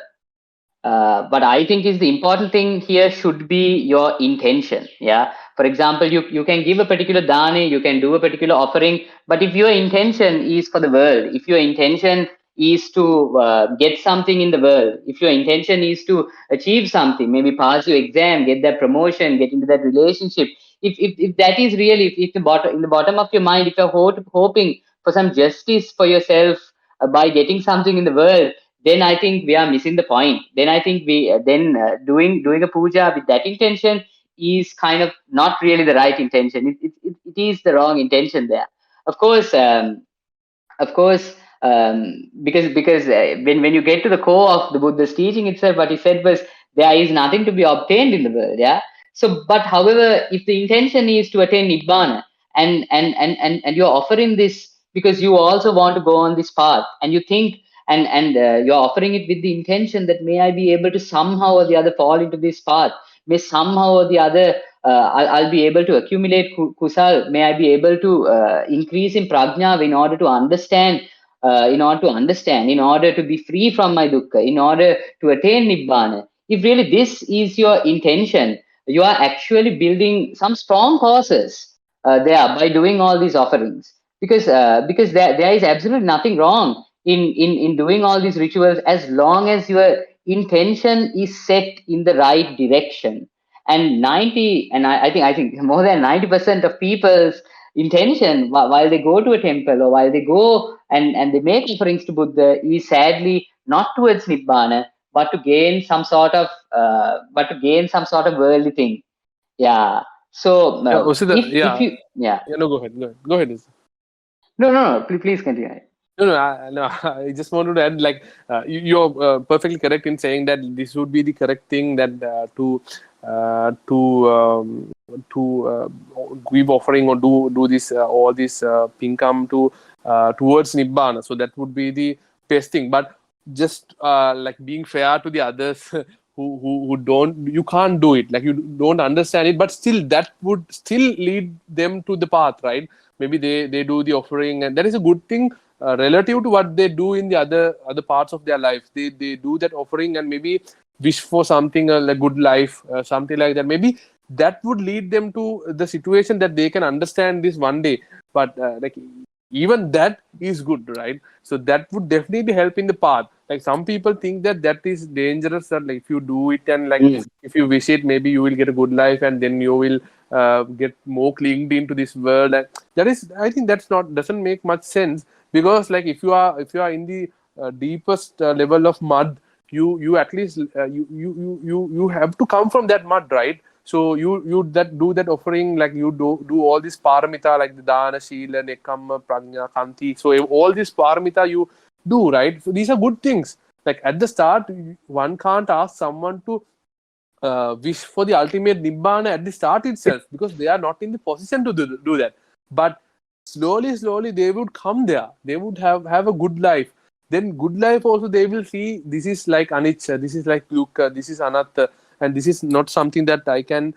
But I think is the important thing here should be your intention. Yeah. For example, you can give a particular dani, you can do a particular offering, but if your intention is for the world, if your intention is to get something in the world, if your intention is to achieve something, maybe pass your exam, get that promotion, get into that relationship, if that is really, if in the bottom of your mind, if you're hoping for some justice for yourself by getting something in the world, then I think we are missing the point. Then I think doing a puja with that intention is kind of not really the right intention. It is the wrong intention there. Of course, of course, because when you get to the core of the Buddha's teaching itself, what he said was there is nothing to be obtained in the world. Yeah. So, but however, if the intention is to attain Nibbana, and you're offering this because you also want to go on this path, and you think and you're offering it with the intention that may I be able to somehow or the other fall into this path, may somehow or the other I'll be able to accumulate kusal, may I be able to increase in prajna in order to understand, in order to be free from my dukkha, in order to attain nibbana. If really this is your intention, you are actually building some strong causes there by doing all these offerings, because there is absolutely nothing wrong in doing all these rituals as long as your intention is set in the right direction. And I think more than 90% of people's intention while they go to a temple or while they go and they make offerings to Buddha is sadly not towards nibbana, but to gain some sort of worldly thing. Yeah. So Usita, if you no, go ahead. No, please continue. No, I just wanted to add, like, you're perfectly correct in saying that this would be the correct thing, that to give offering or do this all this pinkam towards nibbana. So that would be the best thing. But just like being fair to the others who don't, you can't do it, like you don't understand it, but still that would still lead them to the path, right? Maybe they do the offering, and that is a good thing. Relative to what they do in the other parts of their life, they do that offering and maybe wish for something like good life, something like that. Maybe that would lead them to the situation that they can understand this one day. But like even that is good, right? So that would definitely help in the path. Like some people think that is dangerous, that like if you do it and like if you wish it, maybe you will get a good life and then you will get more clinged into this world. And that is, I think that's not, doesn't make much sense, because like if you are in the deepest level of mud, you at least you have to come from that mud, right? So you do that offering, like you do all this paramita, like the dana, shila, nekama, prajna, kanti. So all this paramita you do, right? So these are good things. Like at the start, one can't ask someone to wish for the ultimate nibbana at the start itself, because they are not in the position to do that. But slowly they would come there. They would have a good life. Then good life also, they will see this is like anicca, this is like dukkha, this is anatta, and this is not something that I can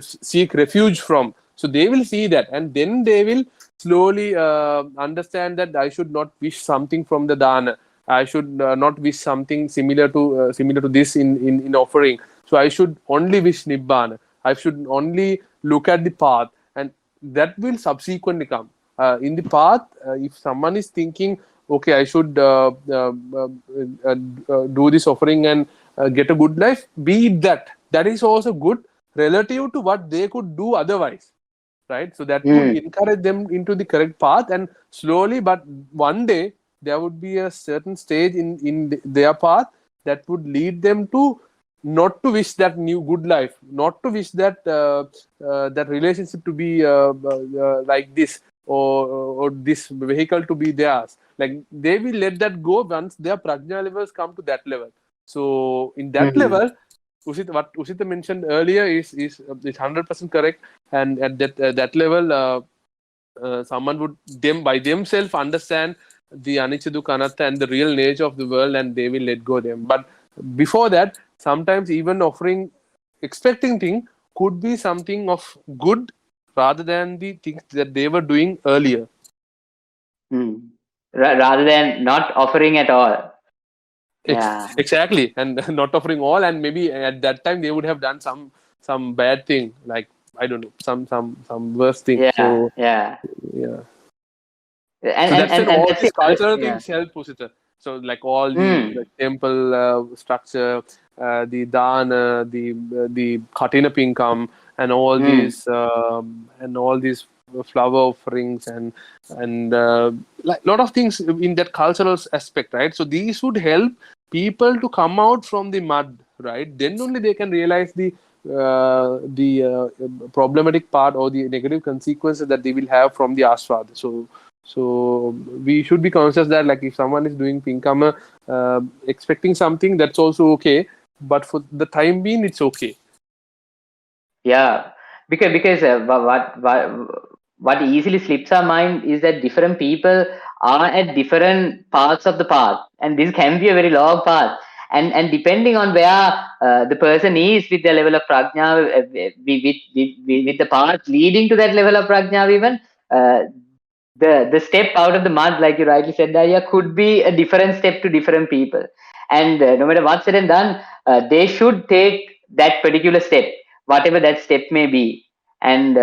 seek refuge from. So they will see that, and then they will slowly understand that I should not wish something from the dana. I should not wish something similar to this in offering. So I should only wish nibbana. I should only look at the path, and that will subsequently come. In the path, if someone is thinking, okay, I should do this offering and get a good life, be it that is also good relative to what they could do otherwise, right? So that would encourage them into the correct path, and slowly, but one day there would be a certain stage in their path that would lead them to not to wish that new good life, not to wish that that relationship to be like this, or this vehicle to be theirs. Like they will let that go once their prajna levels come to that level. So in that level, what Usita mentioned earlier is 100% correct, and at that level, someone would by themselves understand the anicca, dukkha, anatta, and the real nature of the world, and they will let go them. But before that, sometimes even offering, expecting thing could be something of good rather than the things that they were doing earlier. Rather than not offering at all. Yeah. Exactly, and not offering all, and maybe at that time they would have done some bad thing, like I don't know, some worse thing. Yeah, so yeah. So that's when all That's these cultural yeah. things help, Pusita. So like all the temple structure, the dana, the katina pinkam, and all these flower offerings, and like lot of things in that cultural aspect, right? So these would help people to come out from the mud, right? Then only they can realize the problematic part or the negative consequences that they will have from the aswad. So we should be conscious that, like, if someone is doing pinkama expecting something, that's also okay, but for the time being it's okay. Yeah, because what easily slips our mind is that different people are at different parts of the path, and this can be a very long path. And depending on where the person is with the level of prajna, with the path leading to that level of prajna, even the step out of the mud, like you rightly said, Daya, could be a different step to different people. And no matter what's said and done, they should take that particular step, whatever that step may be. And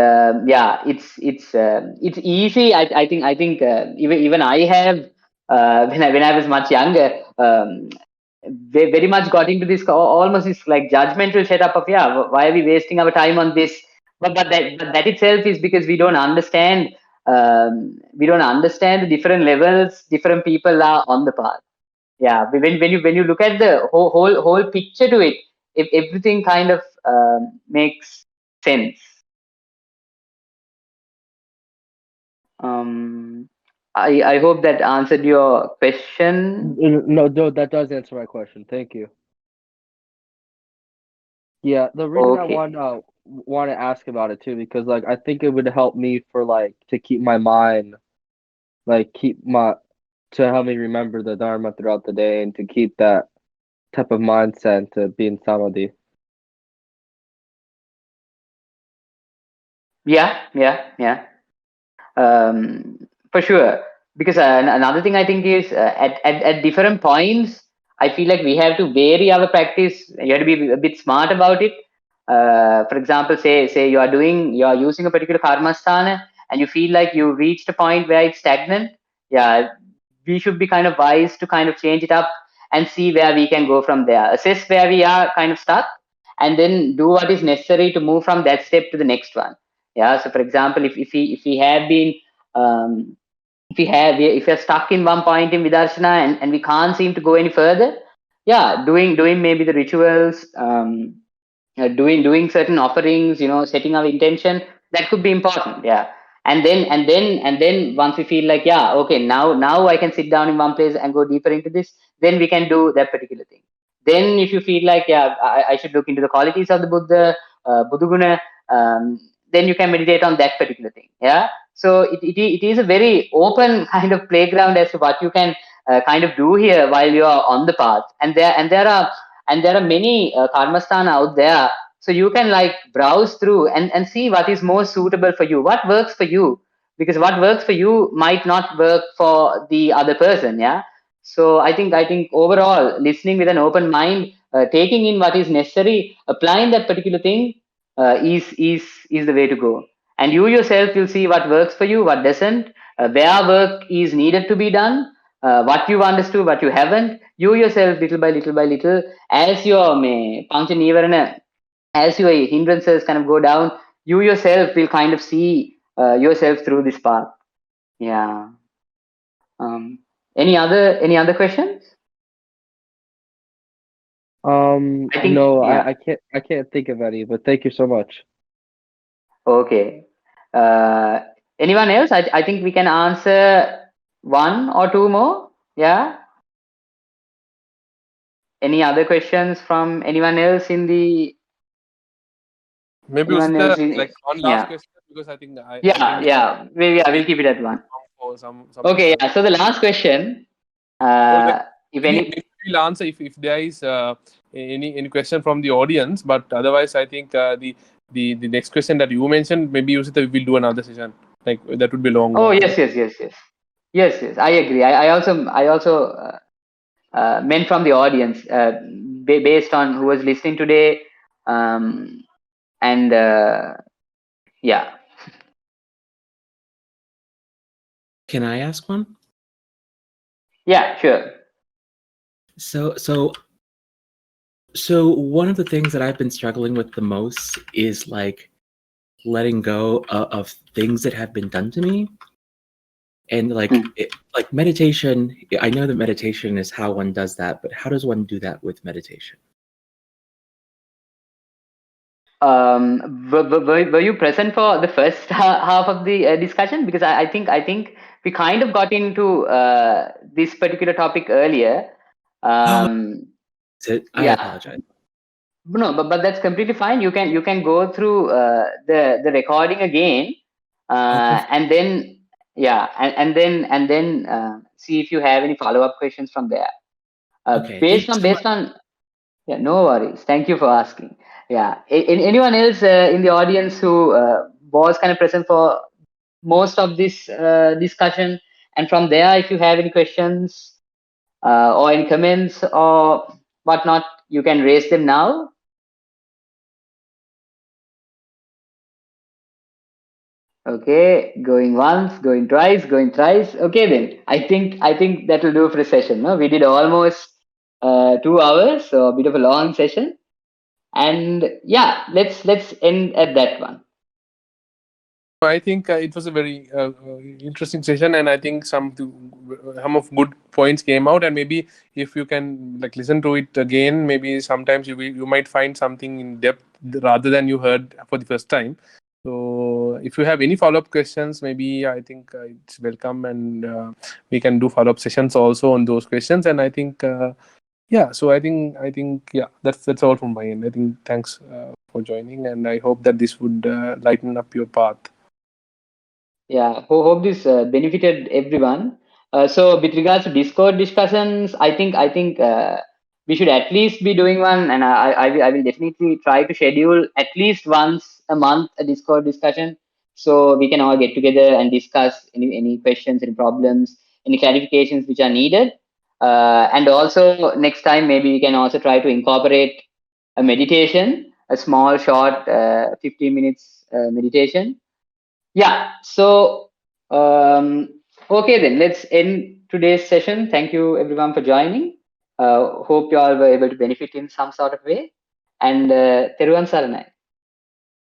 yeah, it's easy. I think even I have when I was much younger. Very much got into this almost this like judgmental setup of, yeah, why are we wasting our time on this? But that itself is because we don't understand the different levels different people are on the path. Yeah, when you look at the whole picture to it, if everything kind of makes sense. I hope that answered your question. No, that does answer my question. Thank you. Yeah, the reason I want to ask about it too, because like I think it would help me for like to keep my mind, like to help me remember the Dharma throughout the day, and to keep that type of mindset to be in samadhi. Yeah. For sure. Because another thing I think is at different points, I feel like we have to vary our practice. You have to be a bit smart about it. For example, say you are using a particular karmasthana and you feel like you reached a point where it's stagnant. Yeah, we should be kind of wise to kind of change it up and see where we can go from there. Assess where we are kind of stuck, and then do what is necessary to move from that step to the next one. Yeah. So, for example, if we have been if you're stuck in one point in Vidarshana and we can't seem to go any further, yeah, doing maybe the rituals, doing certain offerings, setting our intention, that could be important. Yeah. And then once we feel like, yeah, okay, now I can sit down in one place and go deeper into this, then we can do that particular thing. Then if you feel like, yeah, I should look into the qualities of the Buddha, Buddhaguna, then you can meditate on that particular thing. Yeah. So it is a very open kind of playground as to what you can kind of do here while you are on the path. And there are many karmasthana out there, so you can like browse through and see what is most suitable for you, what works for you, because what works for you might not work for the other person. Yeah. So I think overall, listening with an open mind, taking in what is necessary, applying that particular thing, is the way to go. And you yourself will see what works for you, what doesn't, where work is needed to be done, what you understood, what you haven't. You yourself, little by little, as your pancha nivarana, as your hindrances kind of go down, you yourself will kind of see yourself through this path. Yeah. Any other questions? I think, no, yeah. I can't think of any, but thank you so much. Okay. Anyone else? I think we can answer one or two more. Yeah. Any other questions from anyone else in the? Maybe Anyone Usita, else in? like one last Yeah. question, because I think Yeah. We'll keep it at one. for some Okay. people. Yeah. So the last question. So like If maybe we'll answer if there is any question from the audience, but otherwise I think the next question that you mentioned, maybe Usita will do another session. Like that would be long. Oh yes. I agree. I also meant from the audience, based on who was listening today, and yeah. Can I ask one? Yeah, sure. So one of the things that I've been struggling with the most is like letting go of things that have been done to me. And like like meditation, I know that meditation is how one does that, but how does one do that with meditation? Were you present for the first half of the discussion? Because I think we kind of got into this particular topic earlier. I Yeah. apologize. No, but that's completely fine. You can go through the recording again, and then and then see if you have any follow-up questions from there. Okay. Based on yeah, no worries. Thank you for asking. Yeah, anyone else in the audience who was kind of present for most of this discussion, and from there, if you have any questions or any comments or whatnot, you can raise them now. Okay, going once, going twice, going thrice. Okay, then I think that will do for a session. No, we did almost 2 hours, so a bit of a long session. And yeah, let's end at that one. I think it was a very interesting session, and I think some of good points came out. And maybe if you can like listen to it again, maybe sometimes you might find something in depth rather than you heard for the first time. So if you have any follow-up questions, maybe I think it's welcome, and we can do follow-up sessions also on those questions. And I think yeah, so I think yeah, that's all from my end. I think thanks for joining, and I hope that this would lighten up your path. Yeah, hope this benefited everyone. So with regards to Discord discussions, I think we should at least be doing one, and I will definitely try to schedule at least once a month a Discord discussion, so we can all get together and discuss any questions, any problems, any clarifications which are needed. And also next time maybe we can also try to incorporate a meditation, a small short 15 minutes meditation. Yeah, so okay, then let's end today's session. Thank you everyone for joining. Hope you all were able to benefit in some sort of way, and Teruvan Saranai.